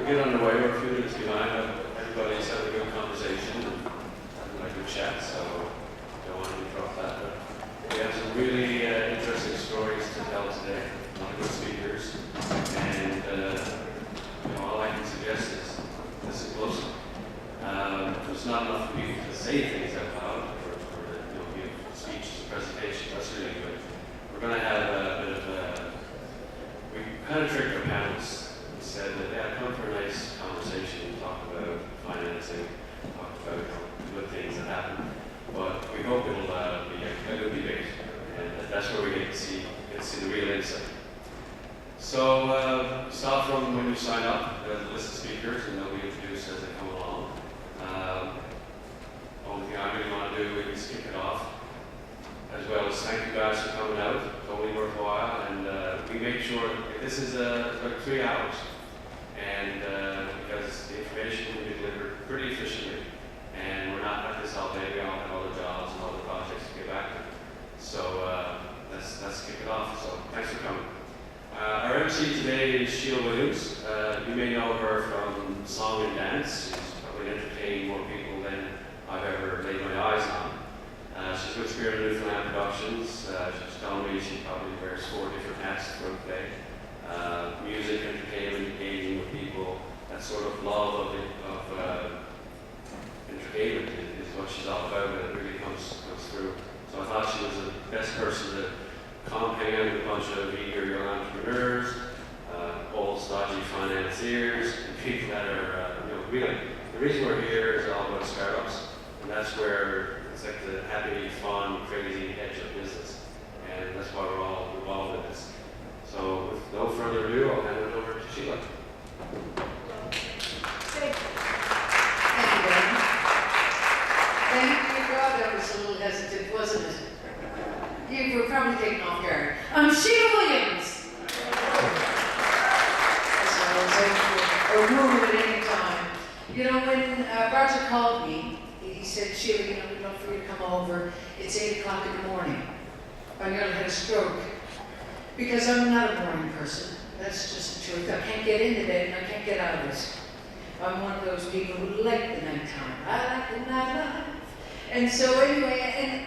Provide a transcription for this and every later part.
get underway. We're a few minutes behind. Everybody's having a good conversation and having a good chat, so don't want to interrupt that. But we have some really interesting stories to tell today. A lot of good speakers, and all I can suggest is listen closely. There's not enough for people to say things out loud or give speeches and presentations. That's really good. We're going to have a bit of we kind of tricked our panelists and said that, yeah, come for a nice conversation and talk about financing, talk about good things that happen. But we hope it'll be a good debate, and that's where we get to see the real insight. So start from when you sign up, the list of speakers, and they'll be introduced as they come along. Only thing I really want to do is kick it off, as well as thank you guys for coming out. It's only worthwhile, and we make sure this is about 3 hours, and because the information will be delivered pretty efficiently, and we're not like this all day. We all have other jobs and other projects to get back to. So let's kick it off. So thanks for coming. Our MC today is Sheila Williams. You may know her from song and dance. She's probably entertained more people than I've ever laid my eyes on. She's with Spirit of Newfoundland Productions. She's telling me she probably wears 4 different hats throughout the day. Music, entertainment, engaging with people, that sort of love of entertainment is what she's all about, and it really comes through. So I thought she was the best person to come hang out with a bunch of eager young entrepreneurs, old stodgy financiers, and people that are, really, the reason we're here is all about startups, and that's where it's like the happy, fun, crazy edge of business, and that's why we're all involved in this. So with no further ado, I'll hand it over to Sheila. Thank you, Ben. Thank you, God. That was a little hesitant, wasn't it? You were probably taken off guard. I'm Sheila Williams. A room at any time. When Roger called me, he said, Sheila, we'd love for you to come over. It's 8 o'clock in the morning. I nearly had a stroke. Because I'm not a morning person. That's just the truth. I can't get into bed and I can't get out of it. I'm one of those people who like the nighttime. I like the nightlife. And so anyway,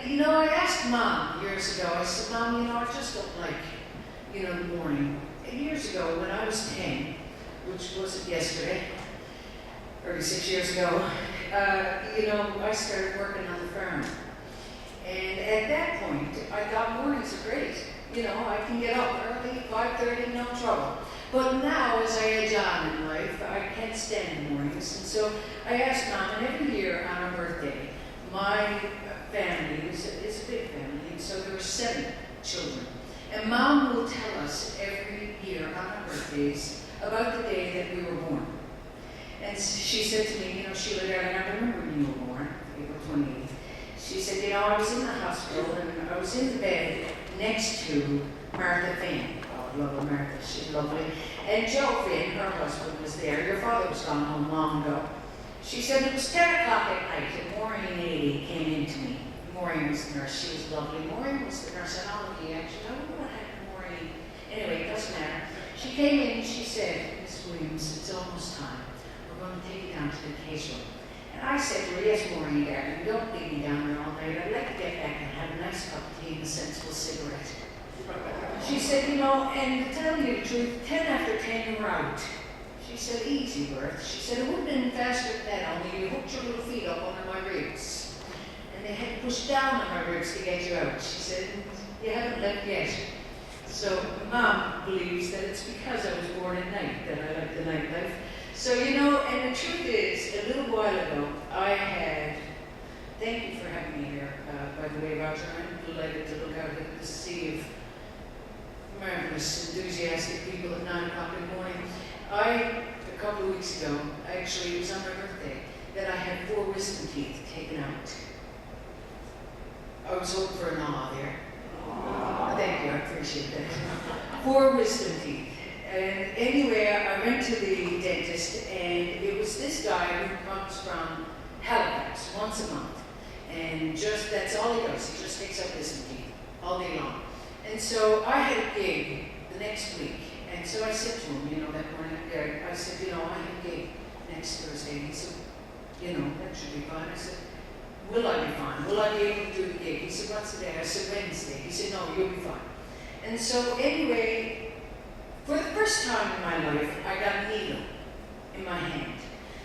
and I asked Mom years ago, I said, Mom, I just don't like, the morning. And years ago, when I was 10, which wasn't yesterday, 36 years ago, I started working on the farm. And at that point, I thought mornings are great. I can get up early, 5:30, no trouble. But now, as I age on in life, I can't stand the mornings. And so I asked Mom, and every year on her birthday, my family is a big family, and so there were 7 children. And Mom will tell us every year on our birthdays about the day that we were born. And she said to me, Sheila, darling, I remember when you were born, April 28th. She said, I was in the hospital, and I was in the bed next to Martha Finn. Oh, I love Martha, she's lovely. And Joe Finn, her husband, was there. Your father was gone home long ago. She said it was 10 o'clock at night, and Maureen Ady came in to me. Maureen was the nurse. She was lovely. Maureen was the nurse, and all of you actually don't know what happened to Maureen. Anyway, it doesn't matter. She came in and she said, Miss Williams, it's almost time. We're going to take you down to the case room. And I said to her, yes, Maureen, darling, don't leave me down there all night. I'd like to get back and have a nice cup of tea and a sensible cigarette. She said, and to tell you the truth, 10 after 10, you were out. She said, easy, Worth. She said, it would have been faster than that, only you hooked your little feet up under my ribs. And they had to push down on my ribs to get you out. She said, you haven't left yet. So Mom believes that it's because I was born at night that I like the nightlife. So, and the truth is, a little while ago, thank you for having me here, by the way, Roger. I'm delighted to look out at the sea of marvelous, enthusiastic people at 9 o'clock in the morning. A couple of weeks ago, actually, it was on my birthday, that I had 4 wisdom teeth taken out. I was hoping for an awe there. Thank you, I appreciate that. 4 wisdom teeth. And anyway, I went to the dentist, and it was this guy who comes from Halifax once a month. And that's all he does. He just takes up wisdom teeth all day long. And so I had a gig the next week, and And so I said to him, you know, that morning, I said, you know, I have a gig next Thursday. He said, you know, that should be fine. I said, will I be fine? Will I be able to do the gig? He said, what's the day? I said, Wednesday. He said, no, you'll be fine. And so anyway, for the first time in my life, I got a needle in my hand.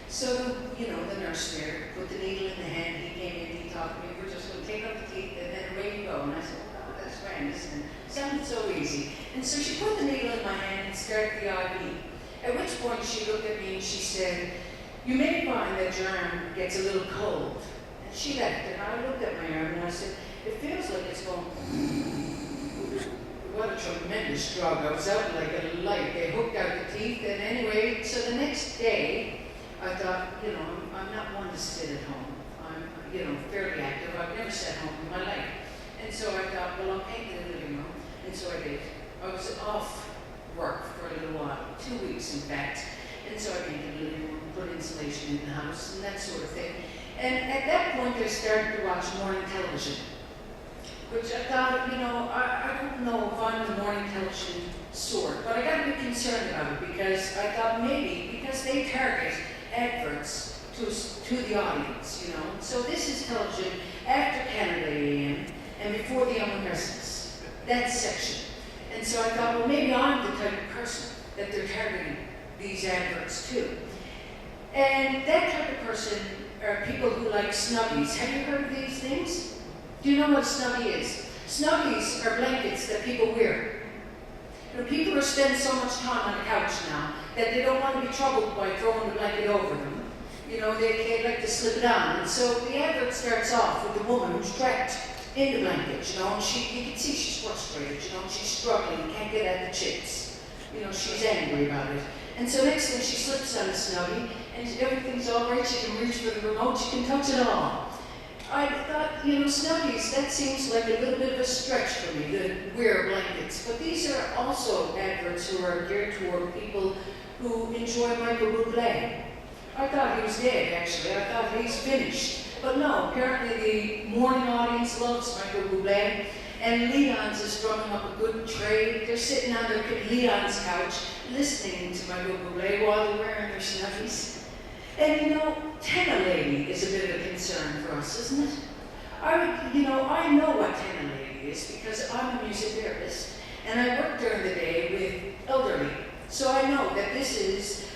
So, you know, the nurse there put the needle in the hand. He came in, he talked to me. We're just going to take out the teeth and then away you go. And I said, oh, that's grand, isn't it? Sounded so easy. And so she put the needle in my hand and started the IV. At which point she looked at me and she said, you may find that your arm gets a little cold. And she left and I looked at my arm and I said, it feels like it's going, what a tremendous drug. I was out like a light. They hooked out the teeth and anyway, so the next day I thought, you know, I'm not one to sit at home. I'm, you know, fairly active. I've never sat home in my life. And so I thought, well, I'll paint the living room. And so I did. I was off work for a little while, 2 weeks in fact. And so I painted the living room, put insulation in the house and that sort of thing. And at that point I started to watch morning television, which I thought, you know, I don't know if I'm the morning television sort, but I got a bit concerned about it because I thought maybe, because they target adverts to the audience, you know. So this is television after Canada AM and before the Young Americans, that section. And so I thought, well, maybe I'm the type of person that they're targeting these adverts to. And that type of person are people who like snuggies. Have you heard of these things? Do you know what a snuggie is? Snuggies are blankets that people wear. You know, people are spending so much time on the couch now that they don't want to be troubled by throwing the blanket over them. You know, they like to slip it on. And so the advert starts off with a woman who's trapped in the blanket, you know, and you can see she's frustrated, you know, and she's struggling, can't get at the chips. You know, she's angry about it. And so next thing she slips on the snuggie, and everything's all right, she can reach for the remote, she can touch it all. I thought, you know, snuggies, that seems like a little bit of a stretch for me to wear blankets. But these are also adverts who are geared toward people who enjoy Michael Bublé. I thought he was dead, actually. I thought he's finished. But no, apparently the morning audience loves Michael Bublé. And Leon's is drumming up a good trade. They're sitting on their Leon's couch listening to Michael Bublé while they're wearing their snuggies. And you know, tenor lady is a bit of a concern for us, isn't it? I know what tenor lady is because I'm a music therapist and I work during the day with elderly. So I know that this is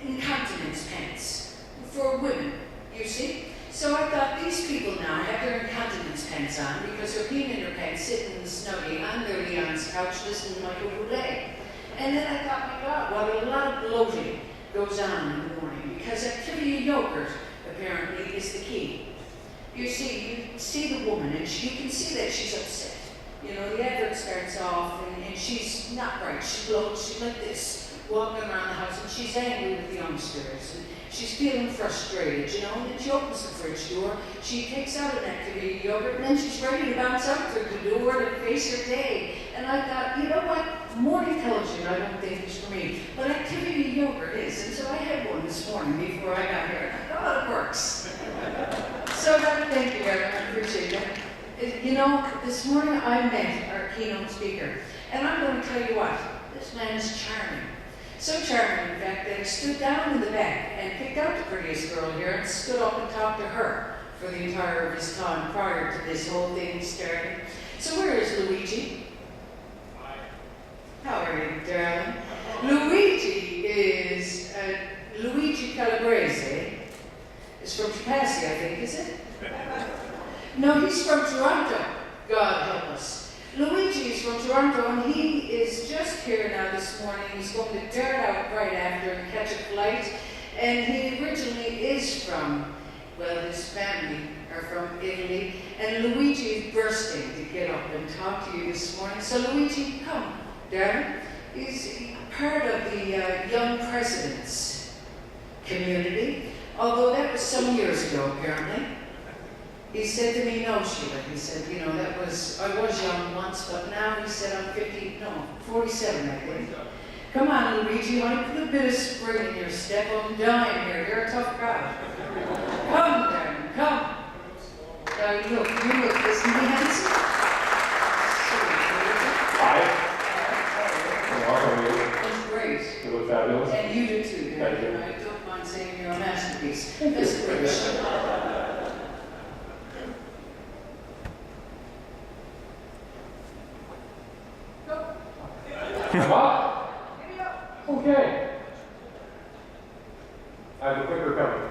incontinence pants for women, you see? So I thought these people now have their incontinence pants on because they're peeing in their pants, sitting in the snuggie on their Leon's couch listening to Michael Bublé. And then I thought, my God, what a lot of bloating goes on in the morning because activity yogurt apparently is the key. You see the woman and you can see that she's upset. You know, the advert starts off and she's not right. She bloats, she's like this, walking around the house and she's angry with the youngsters. And she's feeling frustrated, you know, and then she opens the fridge door, she takes out an activity yogurt, and then she's ready to bounce out through the door to face her day. And I thought, you know what, morning television I don't think is for me, but activity yogurt is. And so I had one this morning before I got here, and I thought, oh, it works. So thank you, Erin, I appreciate that. You know, this morning I met our keynote speaker, and I'm going to tell you what, this man is charming. So charming, in fact, that he stood down in the back and picked out the prettiest girl here and stood up and talked to her for the entire of his time prior to this whole thing starting. So where is Luigi? Hi. How are you, darling? Luigi is Luigi Calabrese. Is from Trapassi, I think, is it? No, he's from Toronto. God help us. Luigi is from Toronto, and he is just here now this morning. He's going to dart out right after and catch a flight. And he originally is from, well, his family are from Italy. And Luigi is bursting to get up and talk to you this morning. So Luigi, come, darling. He's part of the Young Presidents community, although that was some years ago, apparently. He said to me, no, Sheila, he said, you know, I was young once, but now, he said, I'm 47, I think. Come on, Luigi, I put a bit of spring in your step. I'm dying here. You're a tough guy. Come, darling, come. You look, isn't he handsome? Hi. comment saying you're a masterpiece. Best wish. Come up? Okay. I have a quick recovery.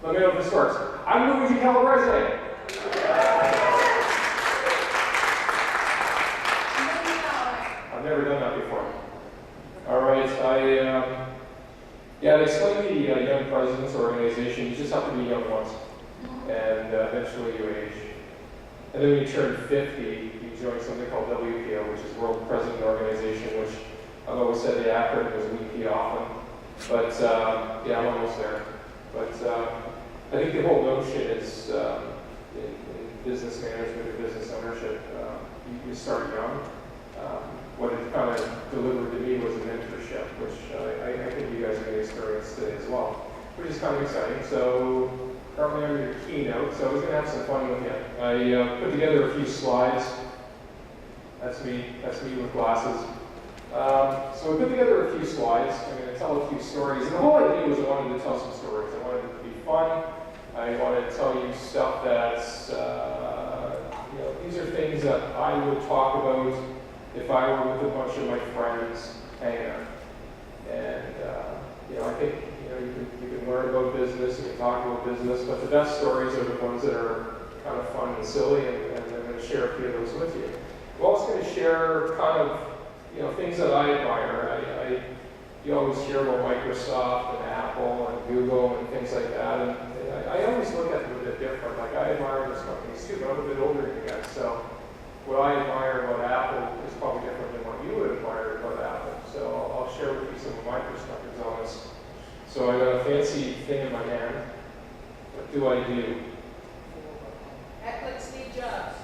Let me know if this works. I'm Luigi Calabrese. I've never done that before. All right, they explained the Young Presidents Organization. You just have to be young once, and eventually you age. And then when you turn 50, you join something called WPO, which is World President Organization, which I've always said the acronym is WP often. But I'm almost there. But I think the whole notion is in business management and business ownership, you start young. What it kind of delivered to me was a mentorship, which I think you guys are going to experience today as well, which is kind of exciting. So currently I'm your keynote, so I was going to have some fun with you. I put together a few slides. That's me with glasses. So I put together a few slides. I'm going to tell a few stories. And the whole idea was I wanted to tell some stories. I wanted it to be fun. I wanted to tell you stuff that's, these are things that I would talk about if I were with a bunch of my friends hanging out. And, I think, you can learn about business, you can talk about business, but the best stories are the ones that are kind of fun and silly, and I'm going to share a few of those with you. I'm also going to share kind of, things that I admire. You always hear about Microsoft and Apple and Google and things like that, and I always look at them a bit different. Like, I admire those companies too, but I'm a bit older than you guys, so what I admire about Apple is probably different than what you would admire about Apple. So I'll share with you some of my perspectives on this. So I got a fancy thing in my hand. What do I do? Act like Steve Jobs.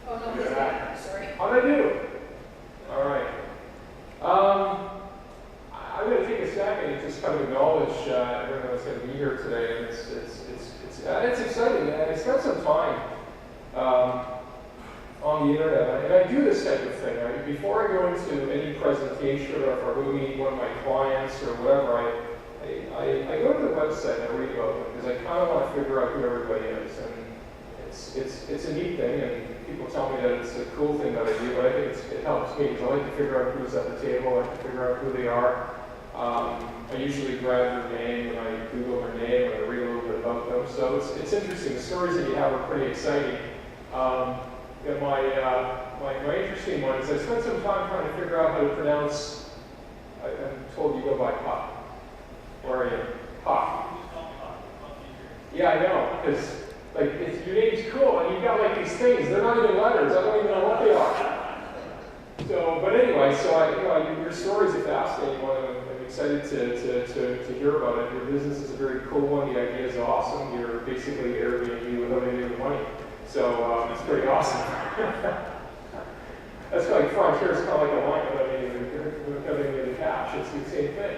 Oh, no, he's not. Sorry. How'd I do? All right. I'm going to take a second and just kind of acknowledge everyone that's going to be here today. And it's exciting. And I spent some time on the internet, and I do this type of thing. Right? Before I go into any presentation, or if I go meet one of my clients or whatever, I go to the website and I read about them because I kind of want to figure out who everybody is. And it's a neat thing, and people tell me that it's a cool thing that I do, but I think it helps me because I like to figure out who's at the table, I like to figure out who they are. I usually grab their name and I Google their name and I read a little bit about them. So it's interesting. The stories that you have are pretty exciting. My interesting one is I spent some time trying to figure out how to pronounce. I'm told you go by Puck. Where are you? Puck. Yeah, I know, because your name's cool and you've got like these things. They're not even letters. I don't even know what they are. So, but anyway, your stories are fascinating. I'm excited to hear about it. Your business is a very cool one. The idea is awesome. You're basically Airbnb without any of the money. So it's pretty awesome. That's like Frontier is kind of like a line without any of the cash. It's the same thing.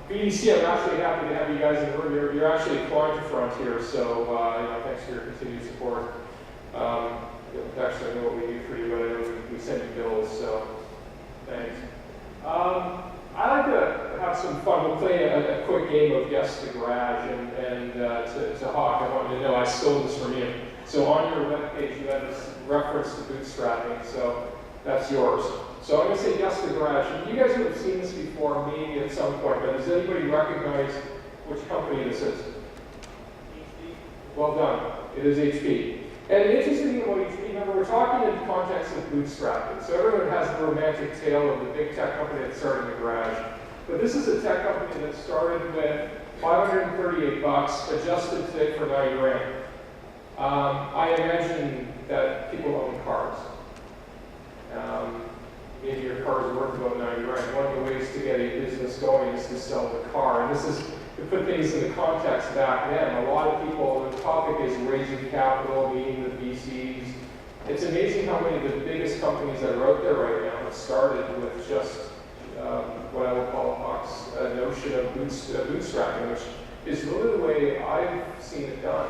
BDC, I'm actually happy to have you guys in the room. You're actually a client to Frontier, so thanks for your continued support. Actually, I know what we do for you, but I know we send you bills, so thanks. I like to have some fun. We'll play a quick game of Guess the Garage, and to Hawk, I wanted to know, I stole this from you. So on your webpage, you have this reference to bootstrapping, so that's yours. So I'm going to say Guess the Garage. And you guys would have seen this before, maybe at some point, but does anybody recognize which company this is? HP. Well done. It is HP. And the interesting thing about HP, remember, we're talking in the context of bootstrapping. So everyone has the romantic tale of the big tech company that started in the garage. But this is a tech company that started with $538, adjusted today for $90,000. I imagine that people own cars. Maybe your car is worth about $90,000. One of the ways to get a business going is to sell the car. And this is, to put things in the context back then, a lot of people, the topic is raising capital, meeting with VCs. It's amazing how many of the biggest companies that are out there right now have started with just what I would call Hawk's notion of bootstrapping, which is really the way I've seen it done.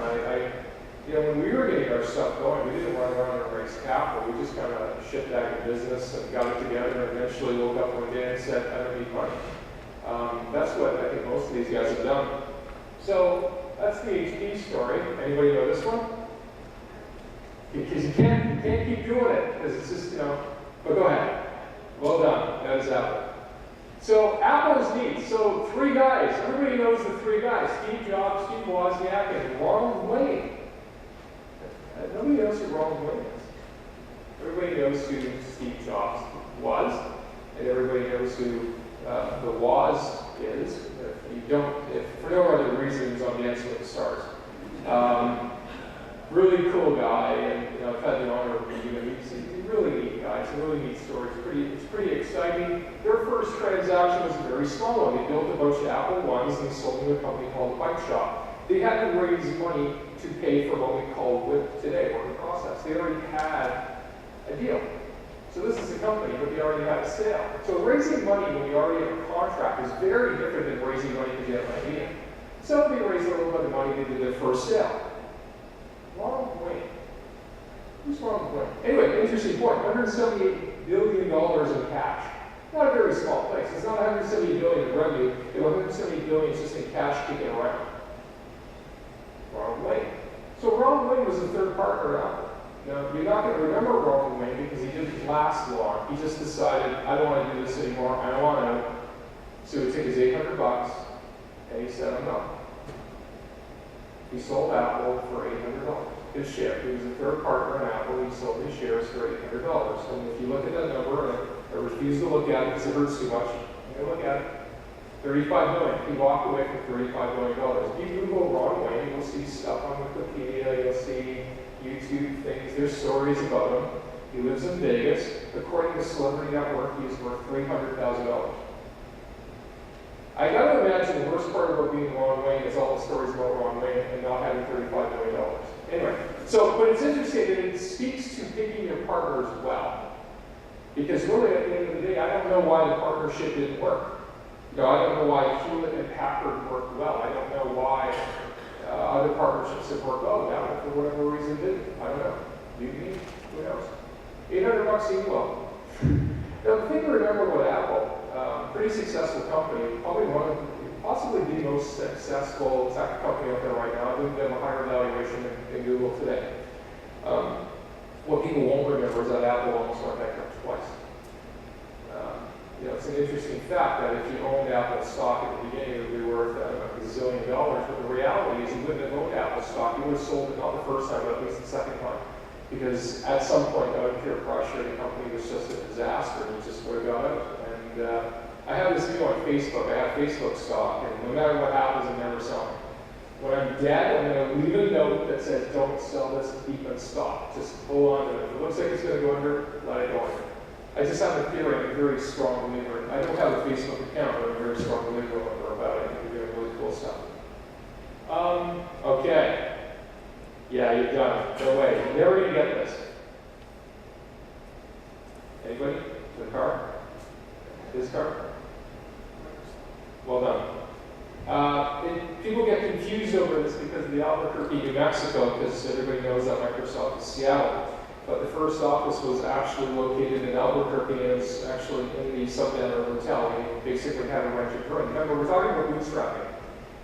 You know, when we were getting our stuff going, we didn't run around and raise capital. We just kind of shipped out of business and got it together and eventually woke up one day and said, I don't need money. That's what I think most of these guys have done. So that's the HP story. Anybody know this one? Because you can't keep doing it, because it's just, you know, but go ahead. Well done. That is Apple. So Apple is neat. So three guys. Everybody knows the three guys. Steve Jobs, Steve Wozniak, and Ronald Wayne. Nobody knows who Ronald Wayne is. Everybody knows who Steve Jobs was, and everybody knows who the Woz is. If you don't, if for no other reasons, on Dancing with the Stars. Really cool guy, and you know, I've had the honor of meeting him. He's a really neat guy. It's a really neat story. It's pretty exciting. Their first transaction was a very small one. They built a bunch of Apple Ones and sold them to a company called Bike Shop. They had to raise money to pay for what we call WIP today, work in process. They already had a deal. So this is a company, but they already had a sale. So raising money when you already have a contract is very different than raising money to get an idea. So they raised a little bit of money, they did their first sale. Ronald Wayne. Who's Ronald Wayne? Anyway, interesting point. $178 billion in cash. Not a very small place. It's not $170 billion in revenue. It's $170 billion just in cash kicking around. Ronald Wayne. So Ronald Wayne was the third partner at Apple. Now, you're not going to remember Ronald Wayne because he didn't last long. He just decided, I don't want to do this anymore. I don't want to. So he took his $800 and he said, I'm not. He sold Apple for $800. His share. He was a third partner in Apple. He sold his shares for $800. And if you look at that number, and I refuse to look at it because it hurts too much, you can look at it. $35 million. He walked away from $35 million. If you Google Ron Wayne, you'll see stuff on Wikipedia. You'll see YouTube things. There's stories about him. He lives in Vegas. According to Celebrity Network, he's worth $300,000. I gotta imagine the worst part about being Ron Wayne is all the stories about Ron Wayne and not having $35 million. Anyway, so, but it's interesting that it speaks to picking your partners well. Because really, at the end of the day, I don't know why the partnership didn't work. You know, I don't know why Hewlett and Packard worked well. I don't know why other partnerships have worked well. Now, for whatever reason, didn't. I don't know. Maybe, who knows? $800 seemed low. Now, the thing to remember about Apple, pretty successful company, probably possibly the most successful tech company out there right now. I think they have a higher valuation than Google today. What people won't remember is that Apple almost went bankrupt twice. You know, it's an interesting fact that if you owned Apple stock at the beginning, it would be worth a gazillion dollars. But the reality is, you wouldn't have owned Apple stock. You would have sold it not the first time, but at least the second time. Because at some point, out of peer pressure, the company was just a disaster, and you just would have got out. And I have this view on Facebook. I have Facebook stock, and no matter what happens, I'm never selling. When I'm dead, I'm going to leave a note that says, don't sell this beacon stock. Just hold on to it. If it looks like it's going to go under, let it go under. I just have a theory. I'm a very strong believer. I don't have a Facebook account, but I'm a very strong believer about it. I think we're doing really cool stuff. Okay. Yeah, you're done. No way. You're never going to get this. Anybody? The car? This car? Well done. People get confused over this because of the Albuquerque, New Mexico, because everybody knows that Microsoft is Seattle. But the first office was actually located in Albuquerque, and it was actually in the Subbanner Hotel. We basically had a rented room. Remember, we're talking about bootstrapping.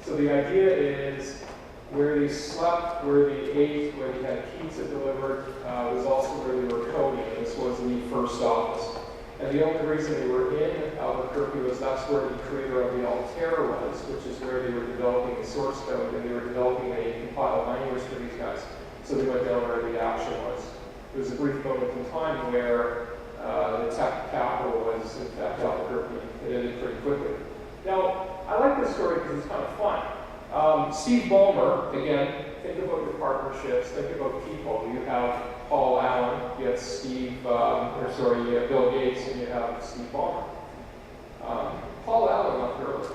So the idea is where they slept, where they ate, where they had pizza delivered, was also where they were coding. This was the first office. And the only reason they were in Albuquerque was that's where the creator of the Altair was, which is where they were developing the source code, and they were developing a compiled language for these guys. So they went down where the action was. There was a brief moment in time where the tech capital was, in fact, Albuquerque. It ended pretty quickly. Now, I like this story because it's kind of fun. Steve Ballmer, again, think about your partnerships, think about people. You have Paul Allen, you have you have Bill Gates, and you have Steve Ballmer. Paul Allen left early.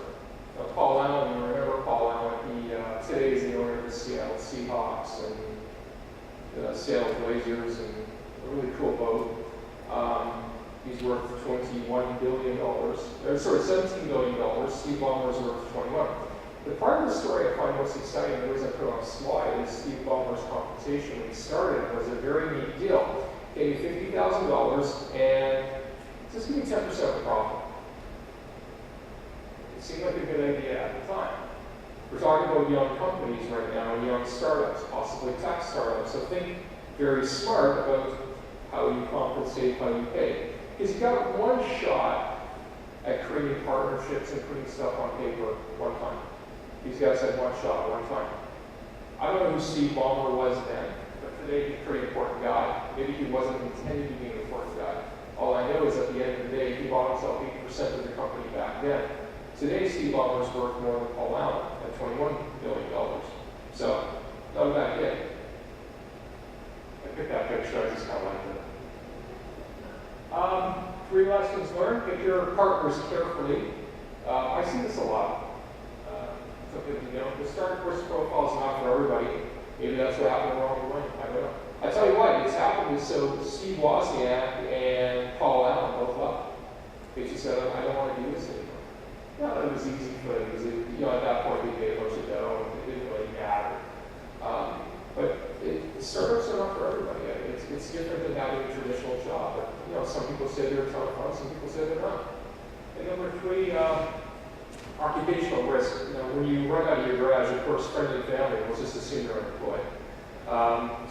Now, Paul Allen, you remember Paul Allen, he today is the owner of the Seattle Seahawks and Seattle Blazers, and a really cool boat. He's worth $21 billion. $17 billion. Steve Ballmer's worth 21. The part of the story I find most exciting, the reason I put it on a slide, is Steve Ballmer's compensation when he started was a very neat deal. Gave me $50,000 and just give me 10% of the profit. It seemed like a good idea at the time. We're talking about young companies right now, and young startups, possibly tech startups. So think very smart about how you compensate, how you pay. Because you got one shot at creating partnerships and putting stuff on paper one time. These guys had one shot, one time. I don't know who Steve Ballmer was then, but today he's a pretty important guy. Maybe he wasn't intended to be an important guy. All I know is at the end of the day, he bought himself 80% of the company back then. Today, Steve Ballmer's worth more than Paul Allen at $21 billion. So, not a bad gig. I picked that picture, I just kind of liked it. 3 lessons learned: pick your partners carefully. I see this a lot. Something, the startup risk profile is not for everybody. Maybe that's what happened along the way. I don't know. I tell you what, it's happened. So Steve Wozniak and Paul Allen both left. They just said, I don't want to do this anymore. Not that it was easy for them, because at that point they made a bunch of dough and it didn't really matter. But startups are not for everybody. It's different than having a traditional job. But, some people say they're a ton of fun, some people say they're not. And number 3, occupational risk. When you run out of your garage, of course, friends and family will just assume you're unemployed.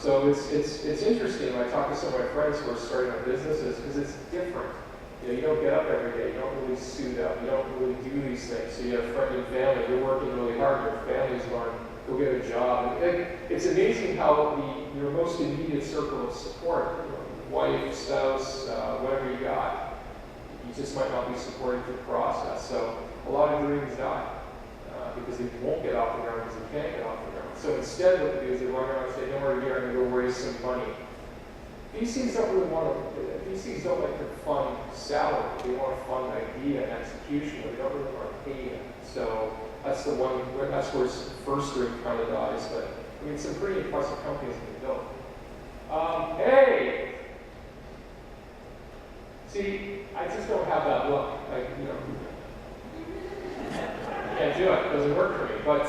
So it's interesting when I talk to some of my friends who are starting up businesses, because it's different. You don't get up every day. You don't really suit up. You don't really do these things. So you have friends and family. You're working really hard. Your family's going, go get a job. And it's amazing how your most immediate circle of support, wife, spouse, whatever you got, you just might not be supporting the process. So a lot of dreams die because they won't get off the ground because they can't get off the ground. So instead, what they do is they run around and say, "No, we're here, I'm going to go raise some money." VCs don't really want to. VCs don't like the fun salary. They want a fun idea and execution, but they don't really want to pay it. So that's the one. That's where first dream kind of dies. But I mean, some pretty impressive companies have been built. Hey. See, I just don't have that look. I can't do it. It doesn't work for me. But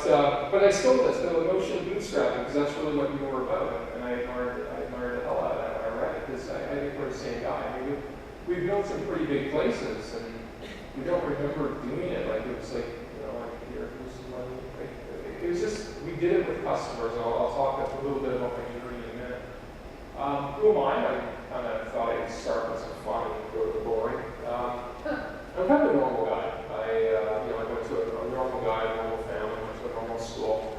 I still the notion of bootstrapping, because that's really what you were about, and I admired the hell out of that when I read it, because I think we're the same guy. I mean, we've built some pretty big places, and we don't remember doing it like it was like here, here's some money. It was just we did it with customers, and I'll talk a little bit about my journey in a minute. Who am I? I kind of thought I'd start with some fun and go to the boring. I'm kind of a normal guy. I went to a normal guy, a normal family, went to a normal school.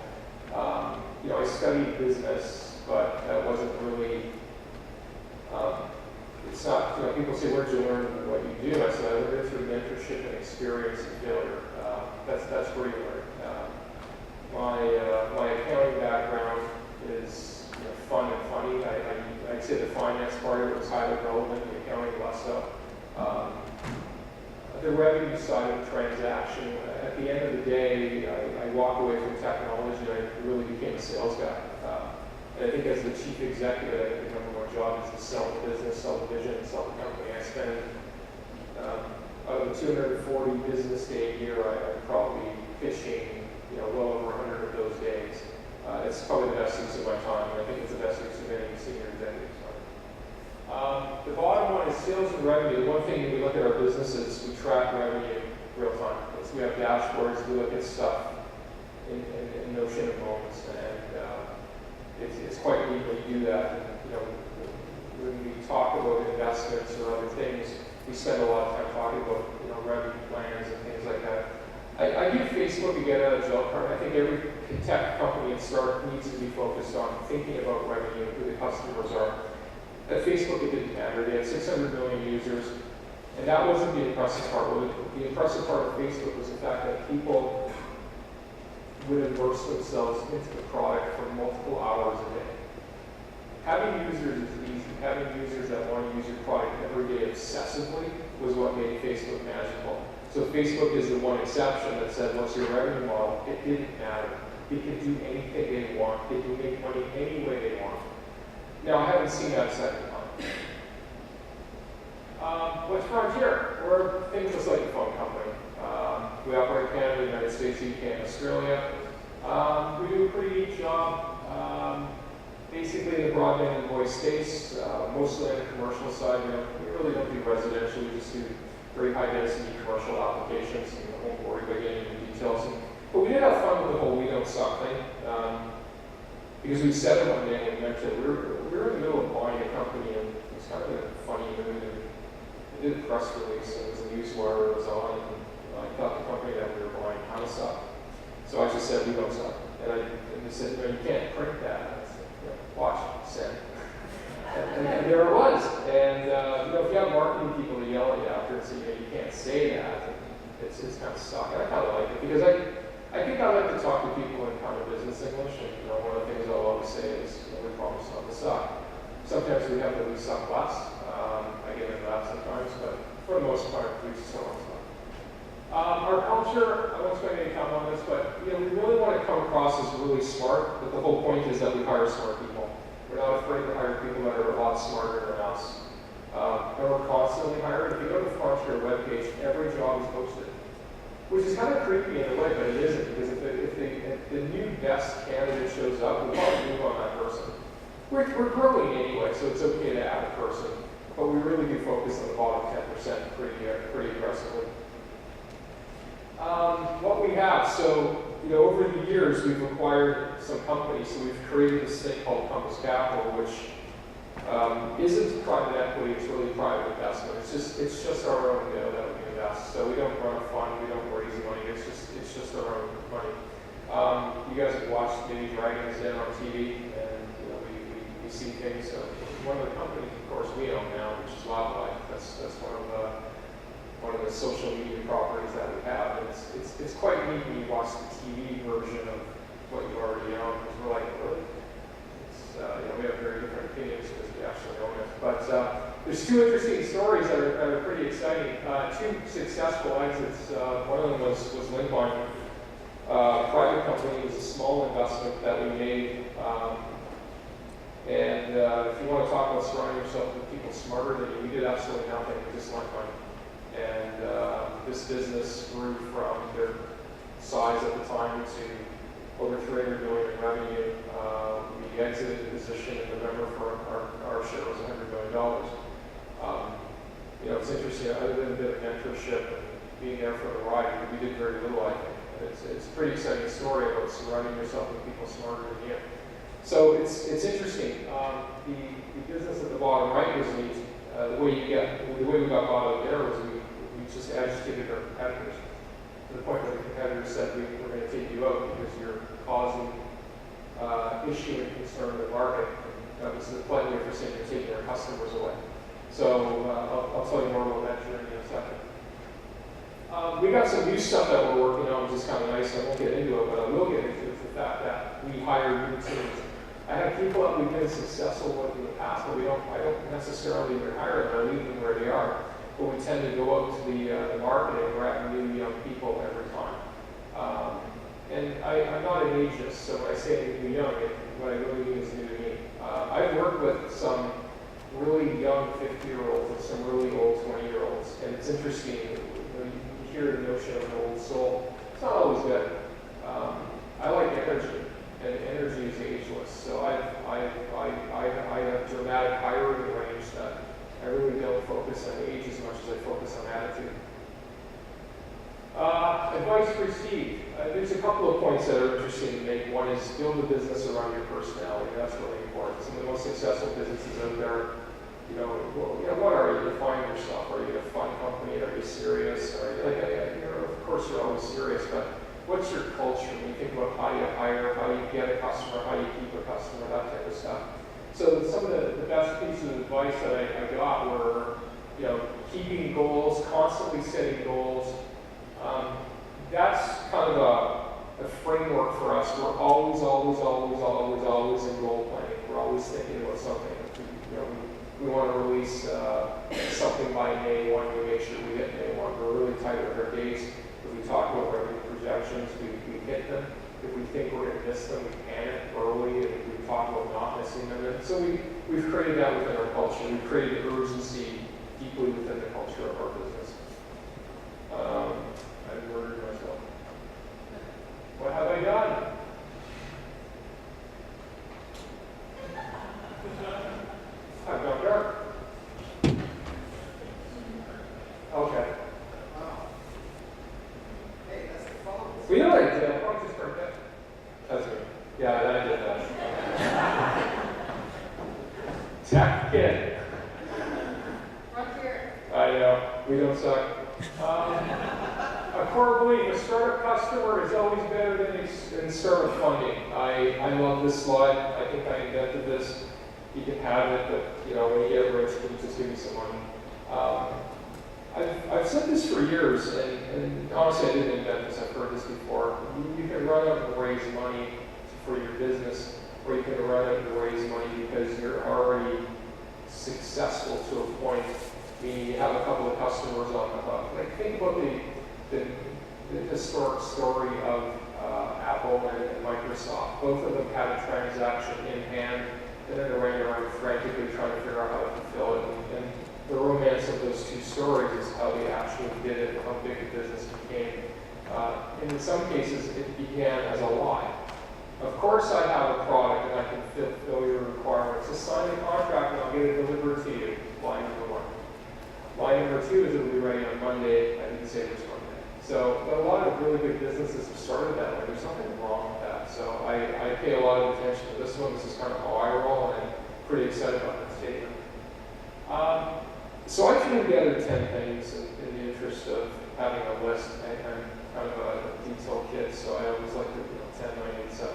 I studied business, but that wasn't really, it's not, people say, where'd you learn what you do? I said, I learned through mentorship and experience and failure. That's where you learn. My accounting background is fun and funny. I'd say the finance part of it was highly relevant, the accounting less so. The revenue side of the transaction, at the end of the day, I walked away from technology and I really became a sales guy. And I think as the chief executive, I think the number one job is to sell the business, sell the vision, sell the company. I spent, out of the 240 business day a year, I'm probably pitching, well over 100 of those days. It's probably the best use of my time, and I think it's the best use of any senior executive's time. The bottom line is sales and revenue. One thing when we look at our businesses, we track revenue real time. We have dashboards, we look at stuff in notion of moments, and it's quite neat when you do that. And, when we talk about investments or other things, we spend a lot of time talking about revenue plans and things like that. I give Facebook a get out of jail card. I think every tech company and startup needs to be focused on thinking about revenue and who the customers are. At Facebook, it didn't matter. They had 600 million users, and that wasn't the impressive part. The impressive part of Facebook was the fact that people would immerse themselves into the product for multiple hours a day. Having users is easy. Having users that want to use your product every day obsessively was what made Facebook magical. So Facebook is the one exception that said, what's your revenue model? It didn't matter. They can do anything they want. They can make money any way they want. Now, I haven't seen that second time. What's Frontier? We're things just like a phone company. We operate Canada, United States, UK, and Australia. We do a pretty neat job. Basically in the broadband and voice space, mostly on the commercial side. We really don't do residential, we just do very high density commercial applications. I won't worry about getting into details. But we did have fun with the whole we don't suck thing. Because we said it one day and we mentioned we were in the middle of buying a company and it was kind of a funny mood. And we did a press release and it was a newswire, it was on, and I thought the company that we were buying kind of sucked. So I just said we don't suck. And they said, no, you can't print that. I said, yeah, watch, said. And there it was. And if you have marketing people to yell at you after and say, you can't say that, it's kind of stuck. And I kind of like it because I think I like to talk to people in kind of business English, and one of the things I'll always say is, we promise not to suck. Sometimes we have to we suck less. I get into that sometimes, but for the most part, we just don't want to suck. Our culture, I won't spend any time on this, but we really want to come across as really smart, but the whole point is that we hire smart people. We're not afraid to hire people that are a lot smarter than us. And we're constantly hiring. If you go to the Frontier webpage, every job is posted. Which is kind of creepy in a way, but it isn't, because if the new best candidate shows up, we'll probably move on that person. We're growing anyway, so it's okay to add a person, but we really do focus on the bottom 10% pretty aggressively. What we have, so over the years we've acquired some companies, so we've created this thing called Compass Capital, which isn't private equity, it's really private investment. It's just our own that we invest. So we don't run a fund, we don't raise money, it's just our own money. You guys have watched maybe Dragons Den on TV, and we see things. So one of the companies, of course, we own now, which is Wildlife. That's one of the social media properties that we have. And it's quite neat when you watch the TV version of what you already own, because we're like, really? We have very different opinions because we actually own it. But there's two interesting stories that are pretty exciting. Two successful exits. One of them was Linkline. Private company. It was a small investment that we made. And if you want to talk about surrounding yourself with people smarter than you, we did absolutely nothing. We just lent money. And this business grew from their size at the time to over $300 million in revenue. We exited the position in November for our share was $100 million. It's interesting, other than a bit of mentorship and being there for the ride, we did very little, I think. And it's a pretty exciting story about surrounding yourself with people smarter than you. So it's interesting. The business at the bottom right was neat. The way we got bought out there was we just agitated our competitors to the point where the competitors said we're going to take you out because you're causing issue and concern in the market. And that was the polite way for saying you're taking our customers away. So I'll tell you more about that journey in a second. We got some new stuff that we're working on, which is kind of nice. I won't get into it, but I will get into the fact that we hire new teams. I have people that we've been successful with in the past, but I don't necessarily hire them or leave them where they are. But we tend to go out to the market and grab new young people every time. And I'm not an ageist, so when I say new young, what I really mean is new to me. I've worked with some really young 50-year-olds and some really old 20-year-olds, and it's interesting. You hear the notion of an old soul. It's not always good. I like energy, and energy is ageless. So I have dramatic hiring range that I really don't focus on age as much as I focus on attitude. Advice received. There's a couple of points that are interesting to make. One is build a business around your personality. That's really important. Some of the most successful businesses out there, what are you? Define yourself. Are you a fun company? Are you serious? Of course you're always serious, but what's your culture? When you think about how you hire, how you get a customer, how you keep a customer, that type of stuff. So some of the best pieces of advice that I got were, keeping goals, constantly setting goals. That's kind of a framework for us. We're always in goal planning. We're always thinking about something. We want to release something by May 1. We make sure we hit May 1. We're really tight with our dates. If we talk about revenue projections, we hit them. If we think we're going to miss them, we can it early, and we talk about not missing them. And so we've created that within our culture. We've created urgency deeply within the culture of our business. I murdered myself. entrepreneur? Okay. Hey, that's the phone. We know it. Oh, just right there. That's me. Yeah, I did that. Tech kid. Right here. I know. We don't suck. A core belief: a startup customer is always better than startup funding. I love this slide. I think I invented this. You can have it, but when you get rich, you can just give me some money. I've said this for years, and honestly, I didn't invent this. I've heard this before. You can run out and raise money for your business, or you can run out and raise money because you're already successful to a point. Meaning you have a couple of customers on the hook. Like think about the historic story of Apple and Microsoft. Both of them had a transaction in hand, and then they ran around frantically trying to figure out how to fulfill it. And the romance of those two stories is how they actually did it, how big the business became. And in some cases, it began as a lie. Of course, I have a product and I can fulfill your requirements. Just sign the contract and I'll get it delivered to you. Line number one. Line number two is it'll be ready on Monday. I didn't say which Monday. So a lot of really good businesses have started that way. There's something wrong with that. So I pay a lot of attention to this one. This is kind of how I roll, and I'm pretty excited about that statement. So I threw together 10 things in the interest of having a list. I'm kind of a detailed kid, so I always like to 10, 9, 8, 7.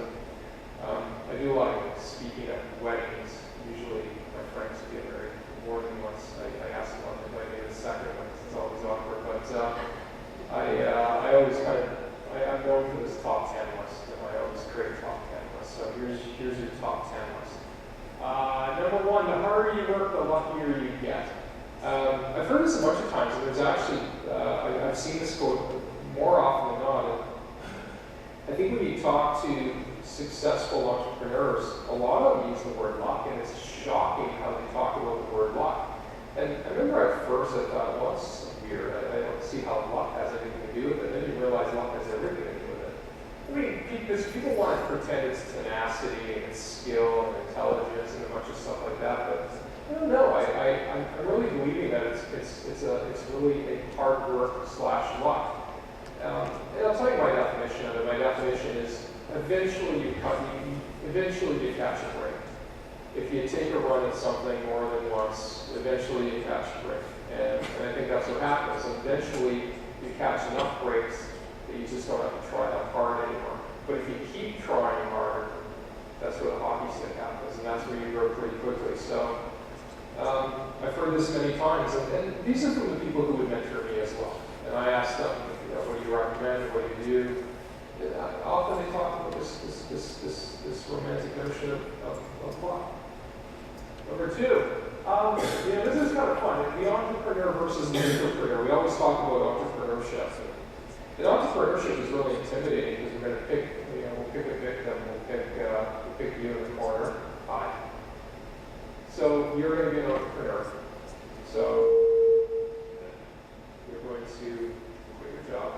I do a lot of speaking at weddings. Usually my friends get married more than once. I ask them if I need a second one. It's always awkward, but I always I'm known for this top 10 list, and I always create a top 10 list. So here's your top 10 list. Number one, the harder you work, the luckier you get. I've heard this a bunch of times, and there's actually I've seen this quote more often than not. I think when you talk to successful entrepreneurs, a lot of them use the word luck, and it's shocking how they talk about the word luck. And I remember at first I thought, well, it's weird. I don't see how luck has anything to do with it. And then you realize luck has everything to do with it. I mean, because people want to pretend it's tenacity and it's skill and intelligence and a bunch of stuff like that, but I don't know. I'm really believing that it's really a hard work / luck. And I'll tell you my definition of it. My definition is eventually you catch a break. If you take a run at something more than once, eventually you catch a break. And I think that's what happens. Eventually you catch enough breaks that you just don't have to try that hard anymore. But if you keep trying hard, that's where the hockey stick happens, and that's where you grow pretty quickly. So I've heard this many times, and these are from the people who would mentor me as well. And I asked them, what do you recommend? What do you do? And often they talk about this romantic notion of luck. Number two, this is kind of fun. The entrepreneur versus the entrepreneur. We always talk about entrepreneurship. And entrepreneurship is really intimidating because we're going to pick, we'll pick a victim. We'll pick you in the corner. Hi. So you're going to be an entrepreneur. So you're going to quit your job.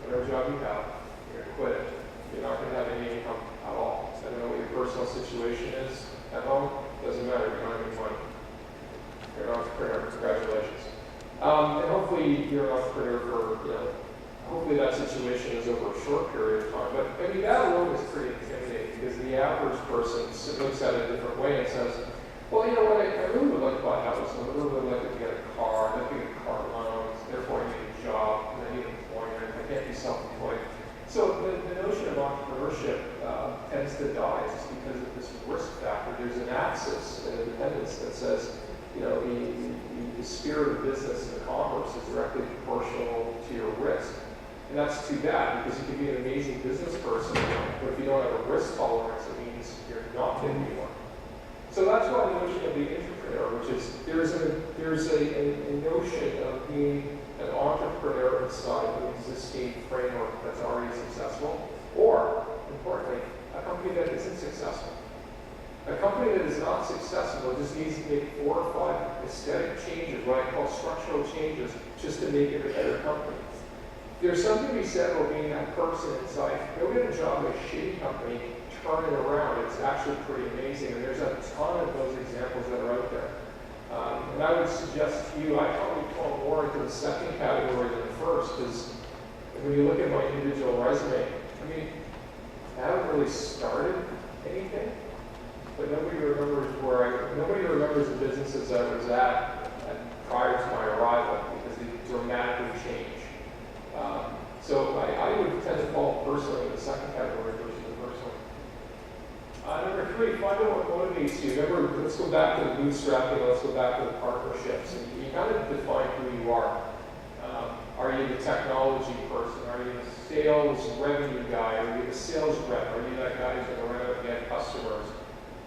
Whatever job you have, you're going to quit it. You're not going to have any income at all. I don't know what your personal situation is at home. Doesn't matter. You're not having money. You're an entrepreneur. Congratulations. And hopefully you're an entrepreneur for, hopefully that situation is over a short period of time. But I mean, that alone is pretty intimidating because the average person looks at it a different way and says, well, you know what, I really would like to buy a house. I really would like to get a car. I'd like to get a car loan. Therefore, I need a job. And I need employment. I can't be self-employed. So the notion of entrepreneurship tends to die just because of this risk factor. There's an axis in independence that says, the spirit of business and commerce is directly proportional to your risk. And that's too bad because you can be an amazing business person, but if you don't have a risk tolerance, it means you're not going to be one. So that's why the notion of the entrepreneur, which is there's a notion of being an entrepreneur inside of an existing framework that's already successful, or, importantly, a company that isn't successful. A company that is not successful just needs to make 4 or 5 aesthetic changes, what I call structural changes, just to make it a better company. There's something to be said about being that person inside. Go get a job at a shitty company, turn it around. It's actually pretty amazing, and there's a ton of those examples that are out there. I probably fall more into the second category than the first, because when you look at my individual resume, I mean, I haven't really started anything, but nobody remembers the businesses I was at prior to my arrival, because they dramatically change. So I would tend to fall personally in the second category versus the first one. Number 3, find out what motivates you. Remember, let's go back to the bootstrapping, let's go back to the partnerships. And you kind of define who you are. Are you the technology person? Are you the sales revenue guy? Are you the sales rep? Are you that guy who's going to run out and get customers?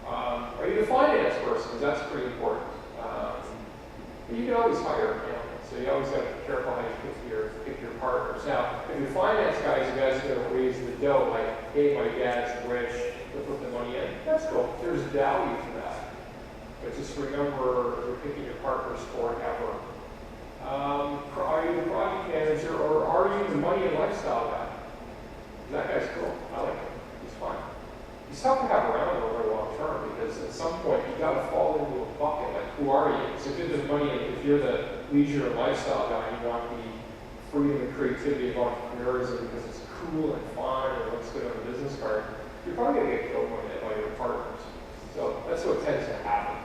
Are you the finance person? Because that's pretty important. You can always hire an accountant, so you always got to be careful how you pick your partners. Now, if your finance guys, you guys are going to raise the dough, like, hey, my dad's rich, to put the money in, that's cool. There's value to that. But just remember, you're picking your partners forever. Are you the project manager, or are you the money and lifestyle guy? That guy's cool. I like him. He's fun. He's tough to have around over the long term, because at some point you got to fall into a bucket. Like, who are you? So if you're the money, if you're the leisure and lifestyle guy, you want the freedom and creativity of entrepreneurs, and because it's cool and fun and looks good on the business card, you're probably going to get killed one day by your partners. So that's what tends to happen.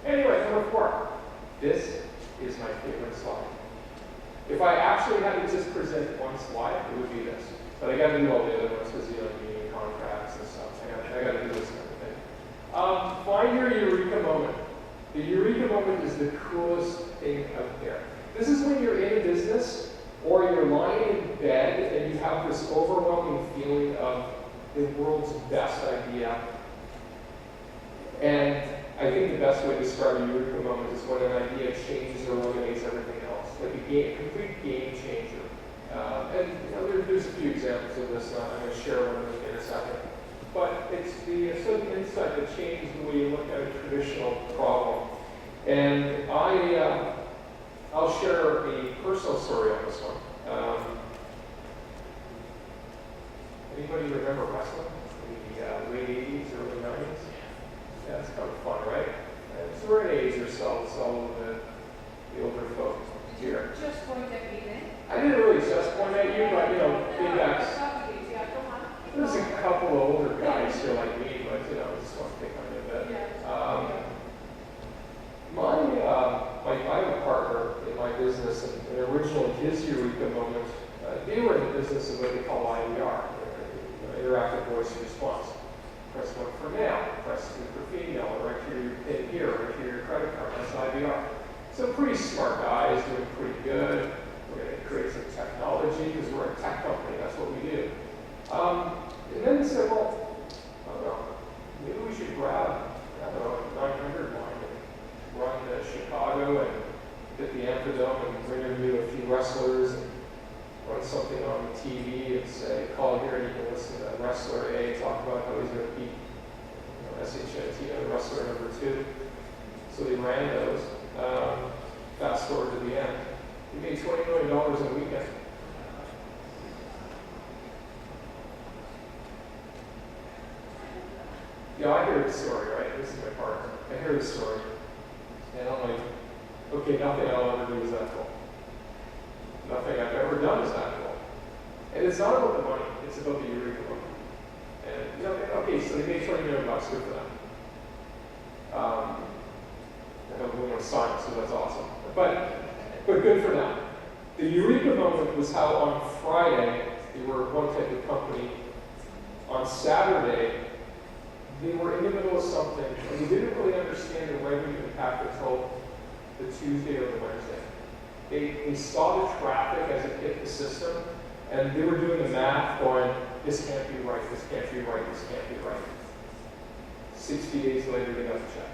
Anyway, number 4. This is my favorite slide. If I actually had to just present one slide, it would be this. But I got to do all the other ones because, you need contracts and stuff. I got to do this kind of thing. Find your eureka moment. The eureka moment is the coolest thing out there. This is when you're in a business, or you're lying in bed and you have this overwhelming feeling of the world's best idea. And I think the best way to describe a eureka moment is when an idea changes or eliminates everything else, like a complete game changer. There's a few examples of this, and I'm going to share one of them in a second. But it's the sort of insight that changes the way you look at a traditional problem. And I'll share a personal story on this one. Anybody remember wrestling? The late 80s, early 90s? Yeah, it's kind of fun, right? And so we're going to age ourselves, all of the older folks here. Just point at me then. I didn't really just point at you, but, big guys. There's a couple of older guys here like me, but, I just want to pick on you a bit. I have a partner in my business, and originally his eureka moment, they were in the business of what they call IVR, interactive voice response. Press 1 for male, press 2 for female, or right here your pin here, right here your credit card, that's IVR. So pretty smart guys, doing pretty good. We're going to create some technology because we're a tech company, that's what we do. And then they said, well, I don't know, maybe we should grab, a 900 line and run to Chicago and hit the Amphitheater and interview a few wrestlers and run something on the TV and say, call here and you can listen to wrestler A talk about how he's going to beat SHIT, wrestler number 2. So they ran those. Fast forward to the end. We made $20 million in a weekend. Yeah, I hear the story, right? This is my partner. I hear the story. And I'm like, okay, nothing I'll ever do is that cool. Nothing I've ever done is that cool. And it's not about the money, it's about the eureka moment. And, okay, so they made $20 million, good for them. I know we want to sign, so that's awesome. But good for them. The eureka moment was how on Friday, they were one type of company. On Saturday, they were in the middle of something, and they didn't really understand the revenue impact until the Tuesday or the Wednesday. They saw the traffic as it hit the system, and they were doing the math going, this can't be right, this can't be right, this can't be right. 60 days later, they got the check.